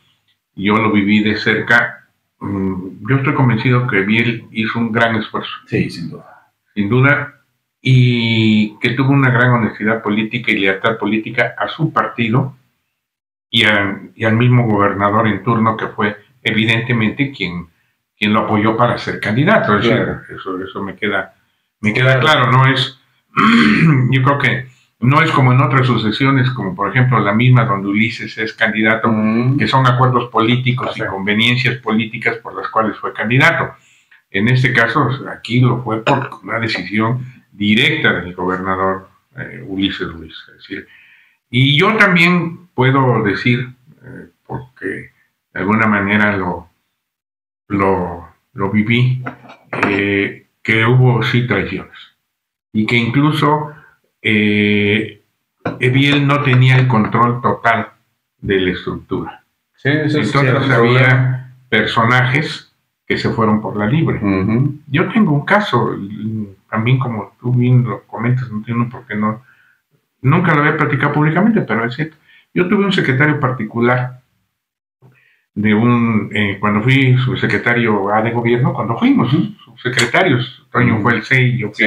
yo lo viví de cerca. Yo estoy convencido que Eviel hizo un gran esfuerzo. Sí, sin duda. Sin duda, y que tuvo una gran honestidad política y lealtad política a su partido y al mismo gobernador en turno, que fue evidentemente quien lo apoyó para ser candidato. Es decir, eso me queda claro. No es, yo creo que no es como en otras sucesiones, como por ejemplo la misma donde Ulises es candidato, que son acuerdos políticos y conveniencias políticas por las cuales fue candidato. En este caso, aquí lo fue por una decisión directa del gobernador Ulises Ruiz. Es decir, y yo también puedo decir, porque de alguna manera lo viví, que hubo sí traiciones, y que incluso Eviel no tenía el control total de la estructura. Sí, entonces había personajes que se fueron por la libre. Yo tengo un caso, también como tú bien lo comentas, no entiendo por qué nunca lo había platicado públicamente, pero es cierto. Yo tuve un secretario particular cuando fui subsecretario A de gobierno, cuando fuimos subsecretarios, Toño fue el CEI, yo fui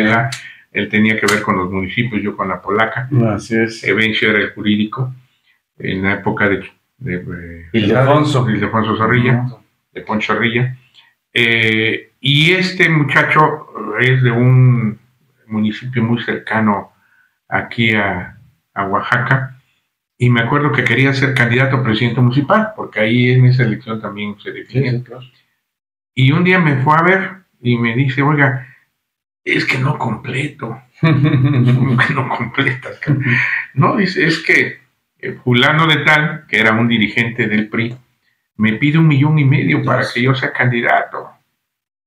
él tenía que ver con los municipios, yo con la polaca. Así es. Evencio era el jurídico, en la época de Ildefonso Zorrilla, de Poncho Zorrilla. Y este muchacho es de un municipio muy cercano aquí a Oaxaca, y me acuerdo que quería ser candidato a presidente municipal, porque ahí en esa elección también se define. Sí, claro. Y un día me fue a ver y me dice, oiga, es que no completo. No completas. No, dice, es que fulano de tal, que era un dirigente del PRI, me pide 1,5 millones para que yo sea candidato.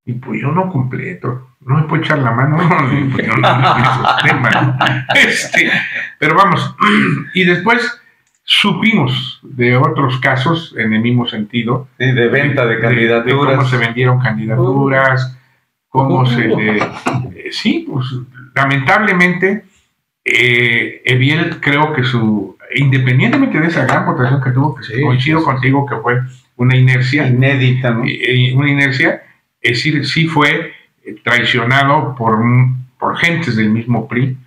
Y pues yo no completo, no me puedo echar la mano, pues yo no esos temas. Pero vamos, y después supimos de otros casos en el mismo sentido. Sí, de venta de candidaturas. De cómo se vendieron candidaturas, cómo se le... sí, pues lamentablemente, Eviel creo que independientemente de esa gran votación que tuvo, que coincido contigo que fue una inercia. Inédita, ¿no? Una inercia. Es decir, sí fue traicionado por gentes del mismo PRI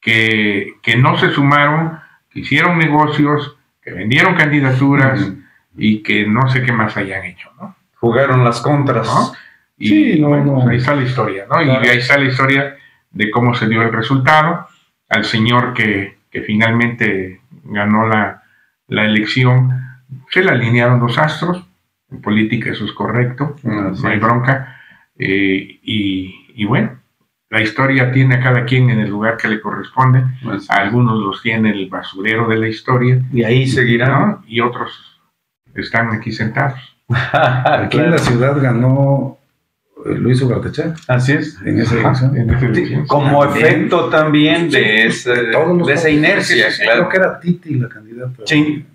que no se sumaron, que hicieron negocios, que vendieron candidaturas y que no sé qué más hayan hecho, ¿no? Jugaron las contras, ¿no? Y bueno, ahí está la historia, ¿no? Claro. Y ahí está la historia de cómo se dio el resultado. Al señor que finalmente ganó la elección, se le alinearon los astros. En política eso es correcto, no hay bronca. Y bueno, la historia tiene a cada quien en el lugar que le corresponde. A algunos los tiene el basurero de la historia. Y ahí seguirán, ¿no? Y otros están aquí sentados. Aquí en la ciudad ganó Luis Ugarteche. Así es. En esa elección. Como efecto también de esa inercia. Creo que era Titi la candidata. Sí.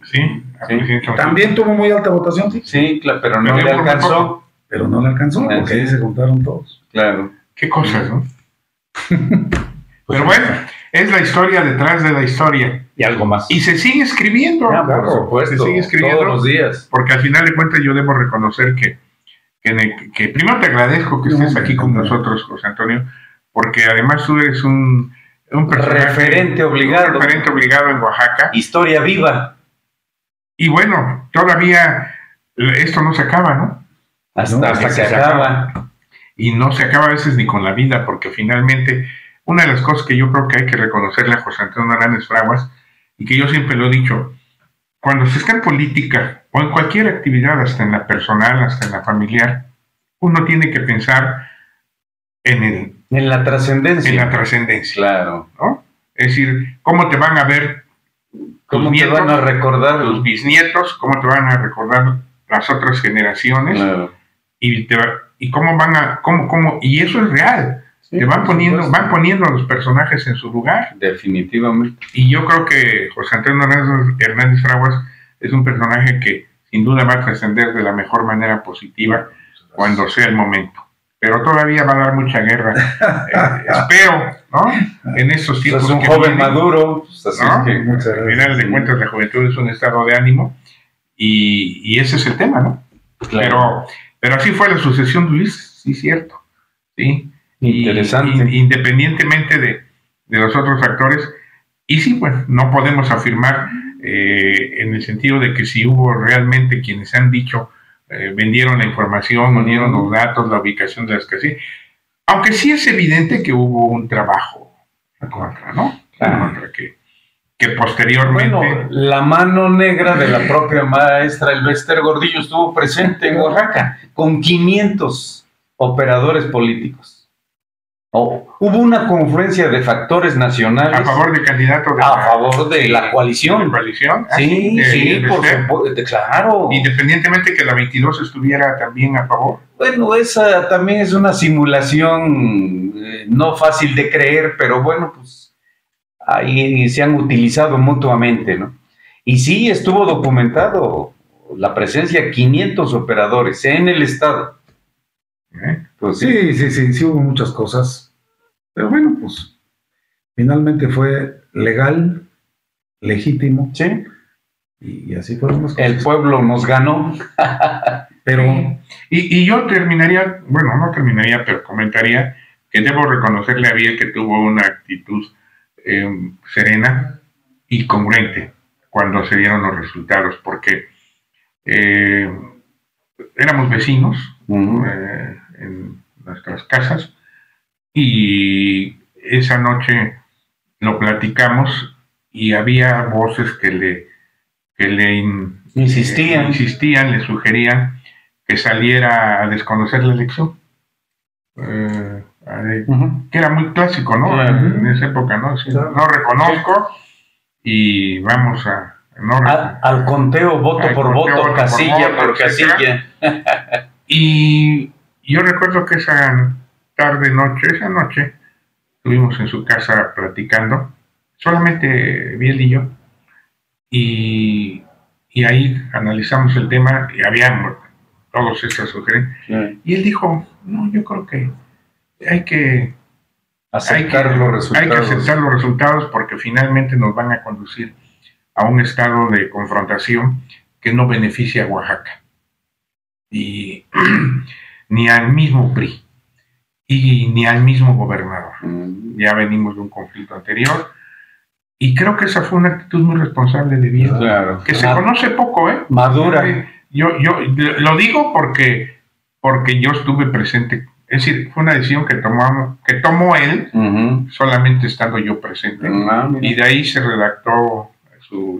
También tuvo muy alta votación, Titi. Sí, claro, pero no le alcanzó. Pero no le alcanzó, porque ahí se contaron todos. Claro. Qué cosas, ¿no? Pero bueno, es la historia detrás de la historia. Y algo más. Y se sigue escribiendo. Por supuesto. Se sigue escribiendo. Todos los días. Porque al final de cuentas yo debo reconocer que primero te agradezco que estés aquí con nosotros, José Antonio, porque además tú eres un referente obligado. Un referente obligado en Oaxaca. Historia viva. Y bueno, todavía esto no se acaba, ¿no? Hasta que se acaba. Y no se acaba a veces ni con la vida, porque finalmente una de las cosas que yo creo que hay que reconocerle a José Antonio Hernández Fraguas, y que yo siempre lo he dicho, cuando se está en política o en cualquier actividad, hasta en la personal, hasta en la familiar, uno tiene que pensar en la trascendencia. En la trascendencia. Claro. ¿No? Es decir, cómo te van a ver cómo te van a recordar los bisnietos, cómo te van a recordar las otras generaciones. Claro. Y cómo van a, y eso es real. Sí, te van poniendo a los personajes en su lugar. Definitivamente. Y yo creo que José Antonio Hernández Fraguas es un personaje que sin duda va a trascender de la mejor manera positiva cuando sea el momento. Pero todavía va a dar mucha guerra. Espero, ¿no? En estos tiempos. Es un joven maduro. Así ¿no? Es que, al final de cuentas, la juventud es un estado de ánimo. Y ese es el tema, ¿no? Claro. Pero así fue la sucesión de Luis, sí, cierto. Sí. Interesante. Independientemente de los otros factores. Y sí, pues, no podemos afirmar en el sentido de que si hubo realmente quienes han dicho, vendieron la información, vendieron los datos, la ubicación de las casillas. Aunque sí es evidente que hubo un trabajo en contra, ¿no? Contra que posteriormente... Bueno, la mano negra de la propia maestra Elbester Gordillo estuvo presente en Oaxaca con 500 operadores políticos. Hubo una confluencia de factores nacionales. A favor del candidato. A favor de la coalición. ¿De la coalición? Sí, por supuesto, claro. Independientemente que la 22 estuviera también a favor. Bueno, esa también es una simulación no fácil de creer, pero bueno, pues ahí se han utilizado mutuamente, ¿no? Y sí, estuvo documentado la presencia de 500 operadores en el estado. Pues sí, hubo muchas cosas, pero bueno, pues finalmente fue legal, legítimo, sí, Y así fueron las cosas. El pueblo nos ganó. Pero... Y yo terminaría, bueno, no terminaría, pero comentaría que debo reconocerle a Biel que tuvo una actitud serena y congruente cuando se dieron los resultados, porque éramos vecinos en nuestras casas y esa noche lo platicamos y había voces que le insistían, le sugerían que saliera a desconocer la elección. Que era muy clásico, ¿no? En esa época, ¿no? Sí, no reconozco y vamos a... al conteo voto por voto, casilla por casilla. Y yo recuerdo que esa noche, estuvimos en su casa platicando, solamente Biel y yo, y ahí analizamos el tema y había todos esas sugerencias. Y él dijo, no, yo creo que hay que aceptar los resultados porque finalmente nos van a conducir a un estado de confrontación que no beneficia a Oaxaca y ni al mismo PRI y ni al mismo gobernador. Ya venimos de un conflicto anterior y creo que esa fue una actitud muy responsable de Biel, que se conoce poco, madura. Yo lo digo porque yo estuve presente. Es decir, fue una decisión que tomó él, solamente estando yo presente. Y de ahí se redactó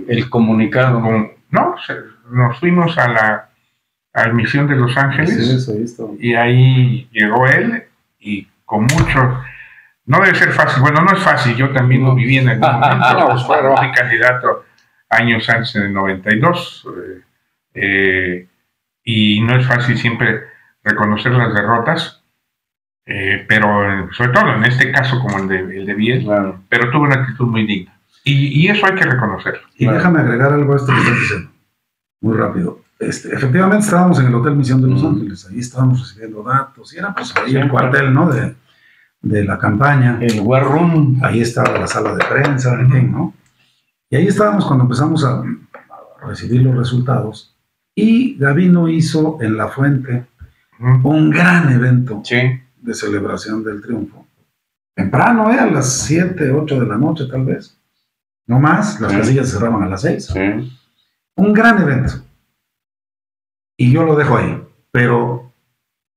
el comunicado. Nos fuimos a la misión de Los Ángeles y ahí llegó él y con mucho... No debe ser fácil, bueno, no es fácil, yo también lo viví en algún momento, fui candidato años antes, en el 92, y no es fácil siempre reconocer las derrotas, pero sobre todo en este caso como el de Biel, pero tuvo una actitud muy digna, y eso hay que reconocerlo. Y déjame agregar algo a esto que estás diciendo, muy rápido. Efectivamente estábamos en el Hotel Misión de Los Ángeles, ahí estábamos recibiendo datos, y era pues ahí el cuartel, ¿no?, de la campaña. El War Room. Ahí estaba la sala de prensa, en fin, ¿no? Y ahí estábamos cuando empezamos a recibir los resultados, y Gavino hizo en La Fuente un gran evento de celebración del triunfo. Temprano, a las 7, 8 de la noche tal vez. No más, las casillas se cerraban a las 6. Un gran evento. Y yo lo dejo ahí. Pero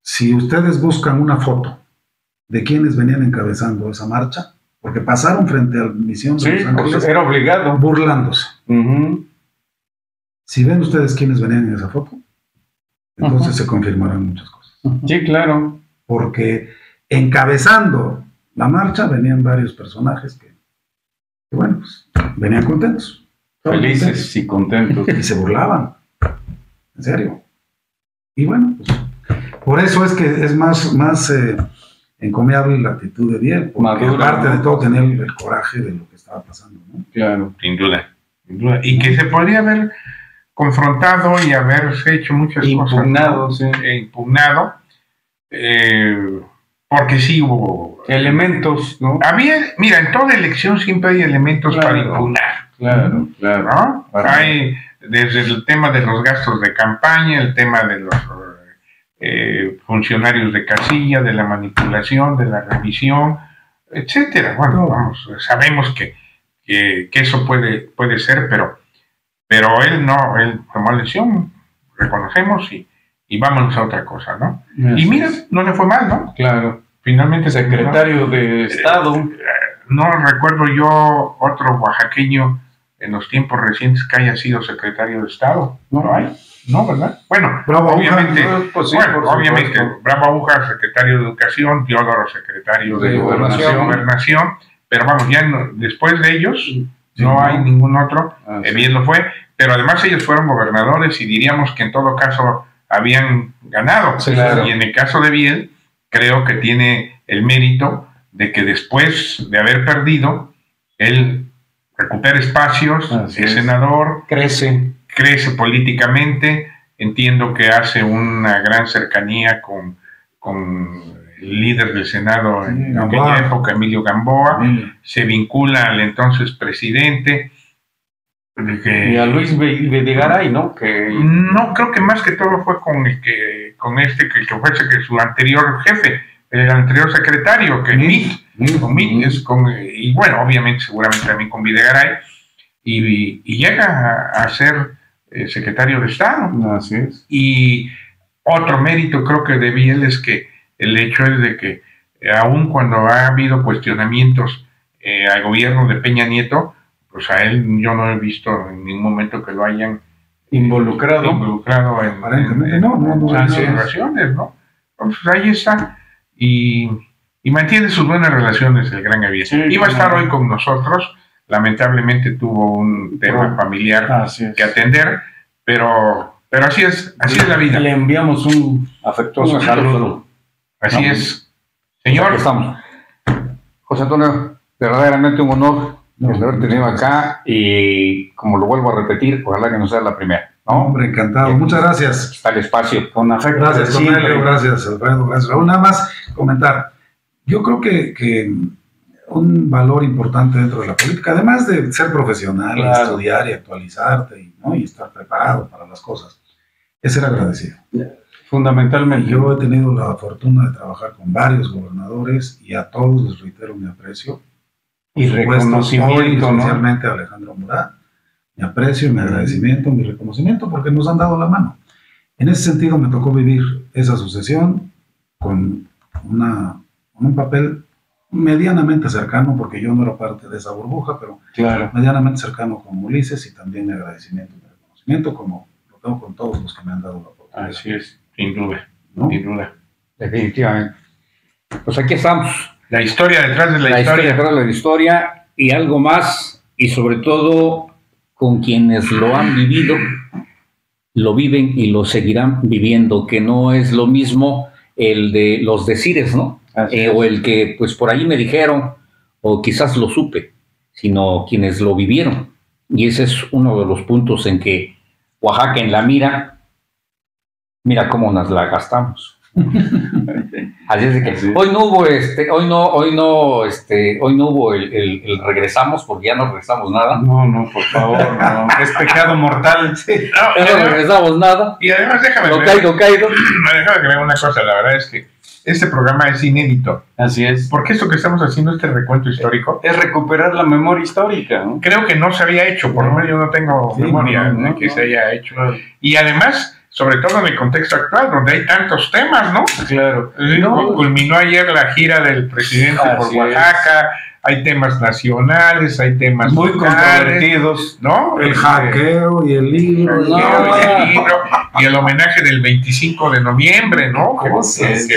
si ustedes buscan una foto de quienes venían encabezando esa marcha, porque pasaron frente a la misión de Los Ángeles, era obligado, burlándose. Si ven ustedes quiénes venían en esa foto, entonces se confirmarán muchas cosas. Sí, claro. Porque encabezando la marcha venían varios personajes que bueno, pues, venían contentos. Felices y contentos. Y se burlaban. En serio. Y bueno, pues, por eso es que es más encomiable la actitud de Biel, porque madura, aparte de todo tenía el coraje de lo que estaba pasando, ¿no? Claro, sin duda. Y que se podría haber confrontado y haberse hecho muchas cosas, ¿no? Impugnado, porque sí hubo elementos, ¿no? Mira, en toda elección siempre hay elementos para impugnar. Claro. ¿No? Hay desde el tema de los gastos de campaña, el tema de los funcionarios de casilla, de la manipulación, de la revisión, etcétera. Bueno, vamos, sabemos que eso puede ser, pero él no, él tomó la decisión, reconocemos y vámonos a otra cosa, ¿no? Y mira, no le fue mal, ¿no? Claro. Finalmente secretario de Estado. No recuerdo yo otro oaxaqueño en los tiempos recientes que haya sido secretario de Estado. ¿No hay? No, ¿verdad? Bueno, Bravo obviamente, obviamente, Bravo Aguja, secretario de Educación, Teodoro, secretario de Gobernación, pero vamos, ya después de ellos no hay ningún otro, bien lo fue, pero además ellos fueron gobernadores y diríamos que en todo caso habían ganado. Claro. Y en el caso de Biel, creo que tiene el mérito de que después de haber perdido, él recupera espacios, es senador, crece políticamente, entiendo que hace una gran cercanía con el líder del Senado en aquella época, Emilio Gamboa, se vincula al entonces presidente, Y a Luis Videgaray, ¿no? No, creo que más que todo fue con el que fue su anterior jefe, el anterior secretario, que y bueno, obviamente, seguramente también con Videgaray, y llega a ser secretario de Estado. Así es. Y otro mérito creo que de Biel es que el hecho es de que aun cuando ha habido cuestionamientos al gobierno de Peña Nieto, pues a él yo no he visto en ningún momento que lo hayan involucrado en situaciones, ¿no? Pues ahí está. Y mantiene sus buenas relaciones el gran Gabriel. Sí, iba a estar hoy con nosotros, lamentablemente tuvo un tema familiar que atender, pero así es la vida. Le enviamos un afectuoso saludo. Así es. Señor. Aquí estamos. José Antonio, verdaderamente un honor el haber tenido acá, y como lo vuelvo a repetir, ojalá que no sea la primera. No, hombre, encantado. Muchas gracias. Está el espacio. Con afecto. Gracias, Cornelio. Gracias, Alfredo. Gracias, Raúl. Nada más comentar. Yo creo que un valor importante dentro de la política, además de ser profesional, estudiar y actualizarte y estar preparado para las cosas, es ser agradecido. Fundamentalmente. Yo he tenido la fortuna de trabajar con varios gobernadores y a todos les reitero mi aprecio y reconocimiento, especialmente a Alejandro Murat, mi aprecio, mi agradecimiento, mi reconocimiento, porque nos han dado la mano. En ese sentido me tocó vivir esa sucesión con un papel medianamente cercano, porque yo no era parte de esa burbuja, pero medianamente cercano con Ulises, y también mi agradecimiento y mi reconocimiento, como lo tengo con todos los que me han dado la oportunidad. Así es, sin duda, ¿no? Sin duda. Definitivamente. Pues aquí estamos. La historia detrás de la historia detrás de la historia, y algo más, y sobre todo con quienes lo han vivido, lo viven y lo seguirán viviendo, que no es lo mismo el de los decires, ¿no? O el que pues por ahí me dijeron, o quizás lo supe, sino quienes lo vivieron. Y ese es uno de los puntos en que Oaxaca en la mira cómo nos la gastamos. Así es de que hoy no hubo el regresamos, porque ya no regresamos nada. No, por favor, no. Es pecado mortal. Sí. No regresamos nada. Y además déjame que vea una cosa, la verdad es que este programa es inédito. Así es. Porque esto que estamos haciendo, este recuento histórico, es recuperar la memoria histórica, ¿no? Creo que no se había hecho, por lo menos yo no tengo memoria de que se haya hecho. Y además, sobre todo en el contexto actual, donde hay tantos temas, ¿no? Claro. Culminó ayer la gira del presidente por Oaxaca, hay temas nacionales, hay temas muy controvertidos, ¿no? El hackeo y el libro. Y el homenaje del 25 de noviembre, ¿no? Que va a hacerse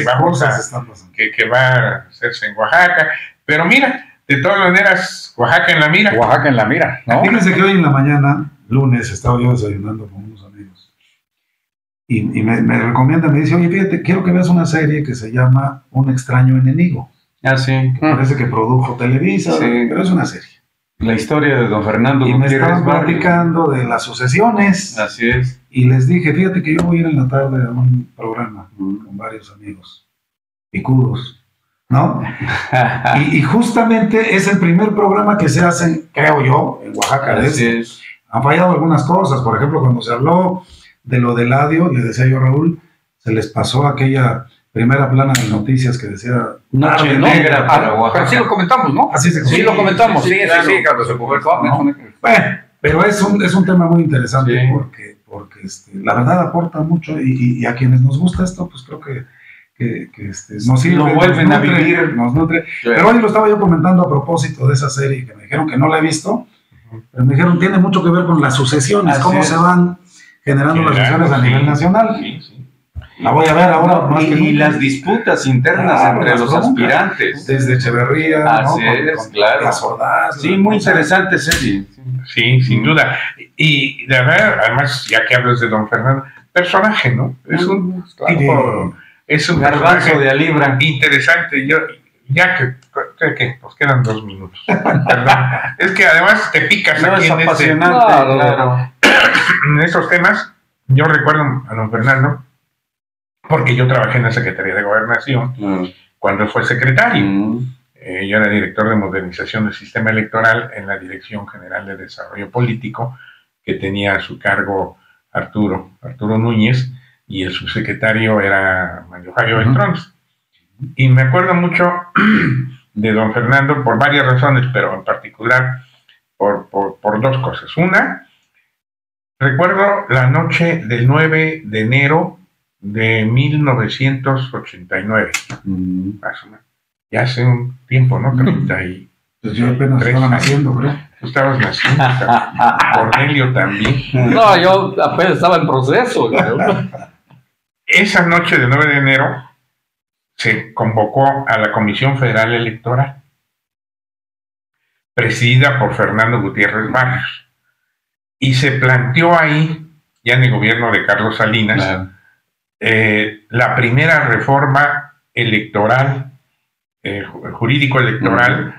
en Oaxaca. Pero mira, de todas maneras, Oaxaca en la mira. Oaxaca en la mira, ¿no? Fíjense que hoy en la mañana, lunes, estaba yo desayunando con unos amigos. Y me recomienda, me dice, oye, fíjate, quiero que veas una serie que se llama Un extraño enemigo. Sí. Parece que produjo Televisa, pero es una serie. La historia de don Fernando y Gutiérrez. Y me estaban platicando de las sucesiones. Así es. Y les dije, fíjate que yo voy a ir en la tarde a un programa con varios amigos picudos, ¿no? y justamente es el primer programa que se hace, creo yo, en Oaxaca. Así es. Han fallado algunas cosas. Por ejemplo, cuando se habló de lo del Ladio, le decía yo a Raúl, se les pasó aquella primera plana de noticias que decía Noche Negra para Oaxaca. Pero sí lo comentamos, ¿no? Así se sí lo comentamos, sí, claro. Se publicó. Bueno, pero es un tema muy interesante porque la verdad aporta mucho y a quienes nos gusta esto, pues creo que nos sirve, lo vuelven a vivir, nos nutre. Pero hoy lo estaba yo comentando a propósito de esa serie que me dijeron que no la he visto, pero me dijeron tiene mucho que ver con las sucesiones, cómo se van generando las sucesiones a nivel nacional. La voy a ver ahora. Y las disputas internas entre los aspirantes. Desde Echeverría, Así es, claro. Las Ordaz. Sí, muy interesante serie. Sí, sin duda. Y de verdad, además, ya que hablas de don Fernando, personaje, ¿no? Es un tipo, es un garbanzo de a libra. Interesante. Yo, ya que nos quedan 2 minutos. Perdón. Es que además te picas aquí es en apasionante, claro. En estos temas, yo recuerdo a don Fernando, porque yo trabajé en la Secretaría de Gobernación cuando fue secretario. Yo era director de modernización del sistema electoral en la Dirección General de Desarrollo Político, que tenía a su cargo Arturo Núñez, y el subsecretario era Mario Fabio Beltrons. Y me acuerdo mucho de don Fernando por varias razones, pero en particular por dos cosas. Una, recuerdo la noche del 9 de enero de 1989, más o menos. Ya hace un tiempo, ¿no? 30 y... Pues yo apenas estaba naciendo, creo. Tú estabas naciendo, Cornelio también. No, yo apenas estaba en proceso. Esa noche del 9 de enero se convocó a la Comisión Federal Electoral, presidida por Fernando Gutiérrez Barrios, y se planteó ahí, ya en el gobierno de Carlos Salinas, claro, la primera reforma electoral, jurídico electoral,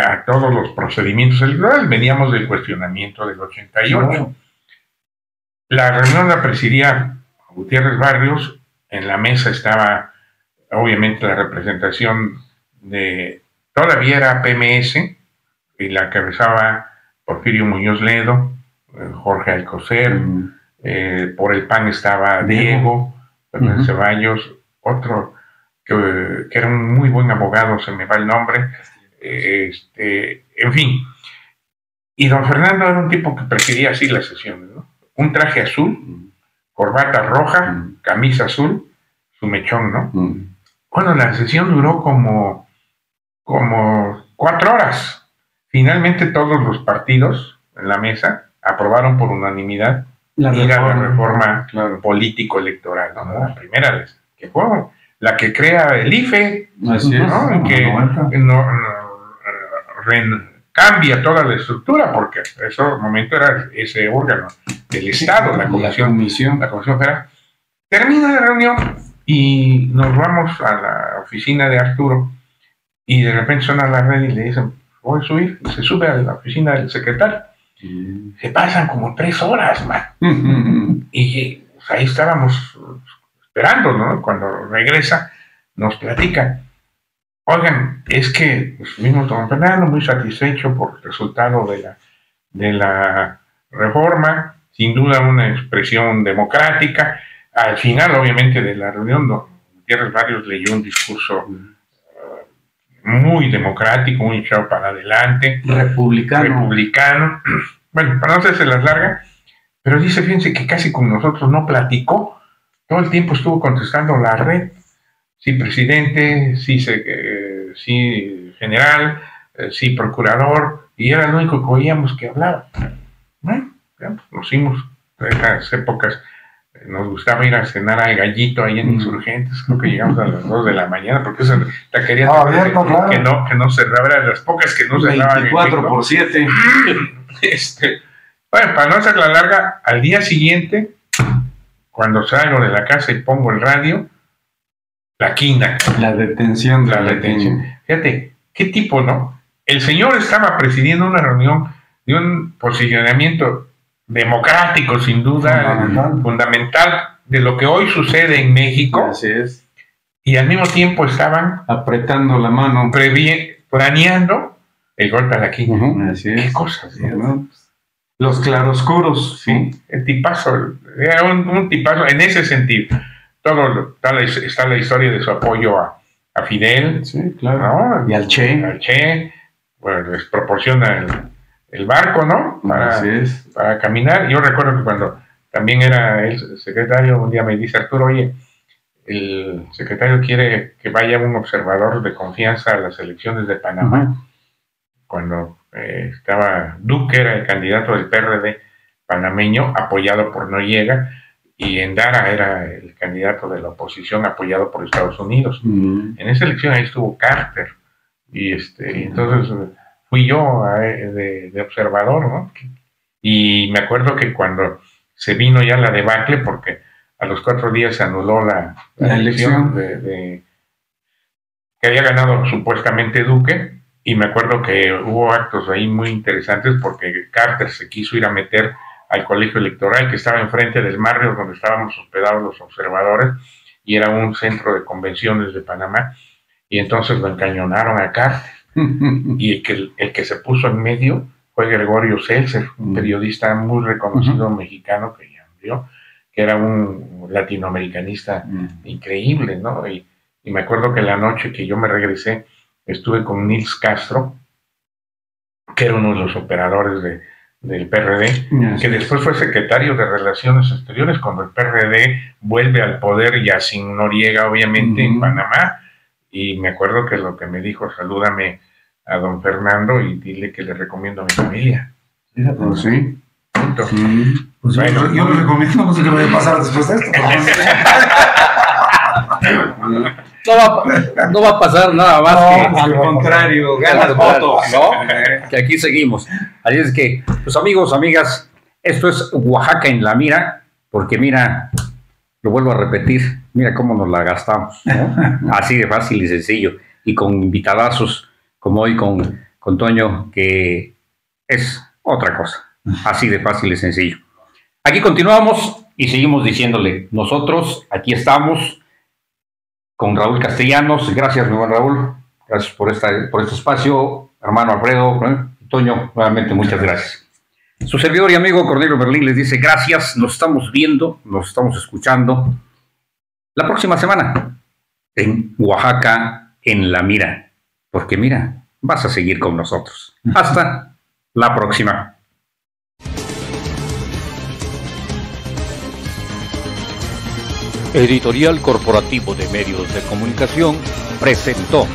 a todos los procedimientos electorales. Veníamos del cuestionamiento del 88. La reunión la presidía Gutiérrez Barrios. En la mesa estaba obviamente la representación de, todavía era PMS, y la cabezaba Porfirio Muñoz Ledo, Jorge Alcocer, por el PAN estaba Diego Fernández Ceballos, otro que era un muy buen abogado, se me va el nombre, en fin. Y don Fernando era un tipo que prefería así las sesiones, ¿no? Un traje azul, corbata roja, camisa azul, su mechón, ¿no? Bueno, la sesión duró como 4 horas. Finalmente todos los partidos en la mesa aprobaron por unanimidad la reforma político-electoral, ¿no? La primera vez, que fue la que crea el IFE, así ¿no? Es, que cambia toda la estructura, porque en ese momento era ese órgano del Estado, la Comisión Federal. Termina la reunión y nos vamos a la oficina de Arturo, y de repente suena la red y le dicen, voy a subir, y se sube a la oficina del secretario. Se pasan como 3 horas, man. Y pues, ahí estábamos esperando, ¿no? Cuando regresa, nos platica. Oigan, es que pues, mismo don Fernando muy satisfecho por el resultado de la reforma, sin duda una expresión democrática. Al final, obviamente, de la reunión, don Gutiérrez Barrios leyó un discurso muy democrático, muy echado para adelante. Republicano. Bueno, para no hacerse las largas, pero dice, fíjense que casi con nosotros no platicó, todo el tiempo estuvo contestando la red, sí presidente, sí general, sí procurador, y era lo único que oíamos que hablaba. Bueno, nos hicimos en esas épocas, nos gustaba ir a cenar al Gallito ahí en Insurgentes, creo que llegamos a las 2 de la mañana, porque esa taquería que no cerraba, era de las pocas que no cerraban. 24/7. Bueno, para no hacer la larga, al día siguiente, cuando salgo de la casa y pongo el radio, la quina. La detención. Fíjate, qué tipo, ¿no? El señor estaba presidiendo una reunión de un posicionamiento democrático, sin duda, fundamental de lo que hoy sucede en México. Así es. Y al mismo tiempo estaban apretando la mano, planeando el golpe a la quina. Así es. Qué cosas, ¿no? Los claroscuros. Sí, el tipazo, era un tipazo en ese sentido. Está la historia de su apoyo a Fidel. Sí, claro. ¿No? Y al Che. Bueno, les proporciona el barco, ¿no? Para caminar. Yo recuerdo que cuando también era el secretario, un día me dice Arturo, oye, el secretario quiere que vaya un observador de confianza a las elecciones de Panamá. Cuando estaba Duque, era el candidato del PRD panameño, apoyado por Noriega, y Endara era el candidato de la oposición, apoyado por Estados Unidos. En esa elección ahí estuvo Carter, y entonces fui yo de observador, ¿no? Y me acuerdo que cuando se vino ya la debacle, porque a los 4 días se anuló la elección que había ganado supuestamente Duque, y me acuerdo que hubo actos ahí muy interesantes porque Carter se quiso ir a meter al colegio electoral que estaba enfrente del barrio donde estábamos hospedados los observadores, y era un centro de convenciones de Panamá, y entonces lo encañonaron a Carter. Y el que se puso en medio fue Gregorio Seltzer, un periodista muy reconocido mexicano que ya murió, que era un latinoamericanista increíble, ¿no? Y me acuerdo que la noche que yo me regresé, estuve con Nils Castro, que era uno de los operadores del PRD, que después fue secretario de Relaciones Exteriores cuando el PRD vuelve al poder, ya sin Noriega, obviamente, en Panamá. Y me acuerdo que lo que me dijo, salúdame a don Fernando y dile que le recomiendo a mi familia. Sí. Punto. Pues Bueno, yo le recomiendo, no sé qué vaya a pasar después de esto. No va a pasar nada más que al contrario, ganas ganas votos, ¿no? Que aquí seguimos. Así es que, pues amigos, amigas, esto es Oaxaca en la mira, porque mira, lo vuelvo a repetir, mira cómo nos la gastamos, ¿no? Así de fácil y sencillo, y con invitadazos como hoy con Toño, que es otra cosa, así de fácil y sencillo. Aquí continuamos y seguimos diciéndole, nosotros aquí estamos con Raúl Castellanos. Gracias, mi buen Raúl, gracias por este espacio, hermano Alfredo, Toño, nuevamente muchas gracias. Su servidor y amigo Cornelio Berlín les dice gracias, nos estamos viendo, nos estamos escuchando la próxima semana en Oaxaca en la mira, porque mira, vas a seguir con nosotros. Hasta la próxima. Editorial Corporativo de Medios de Comunicación presentó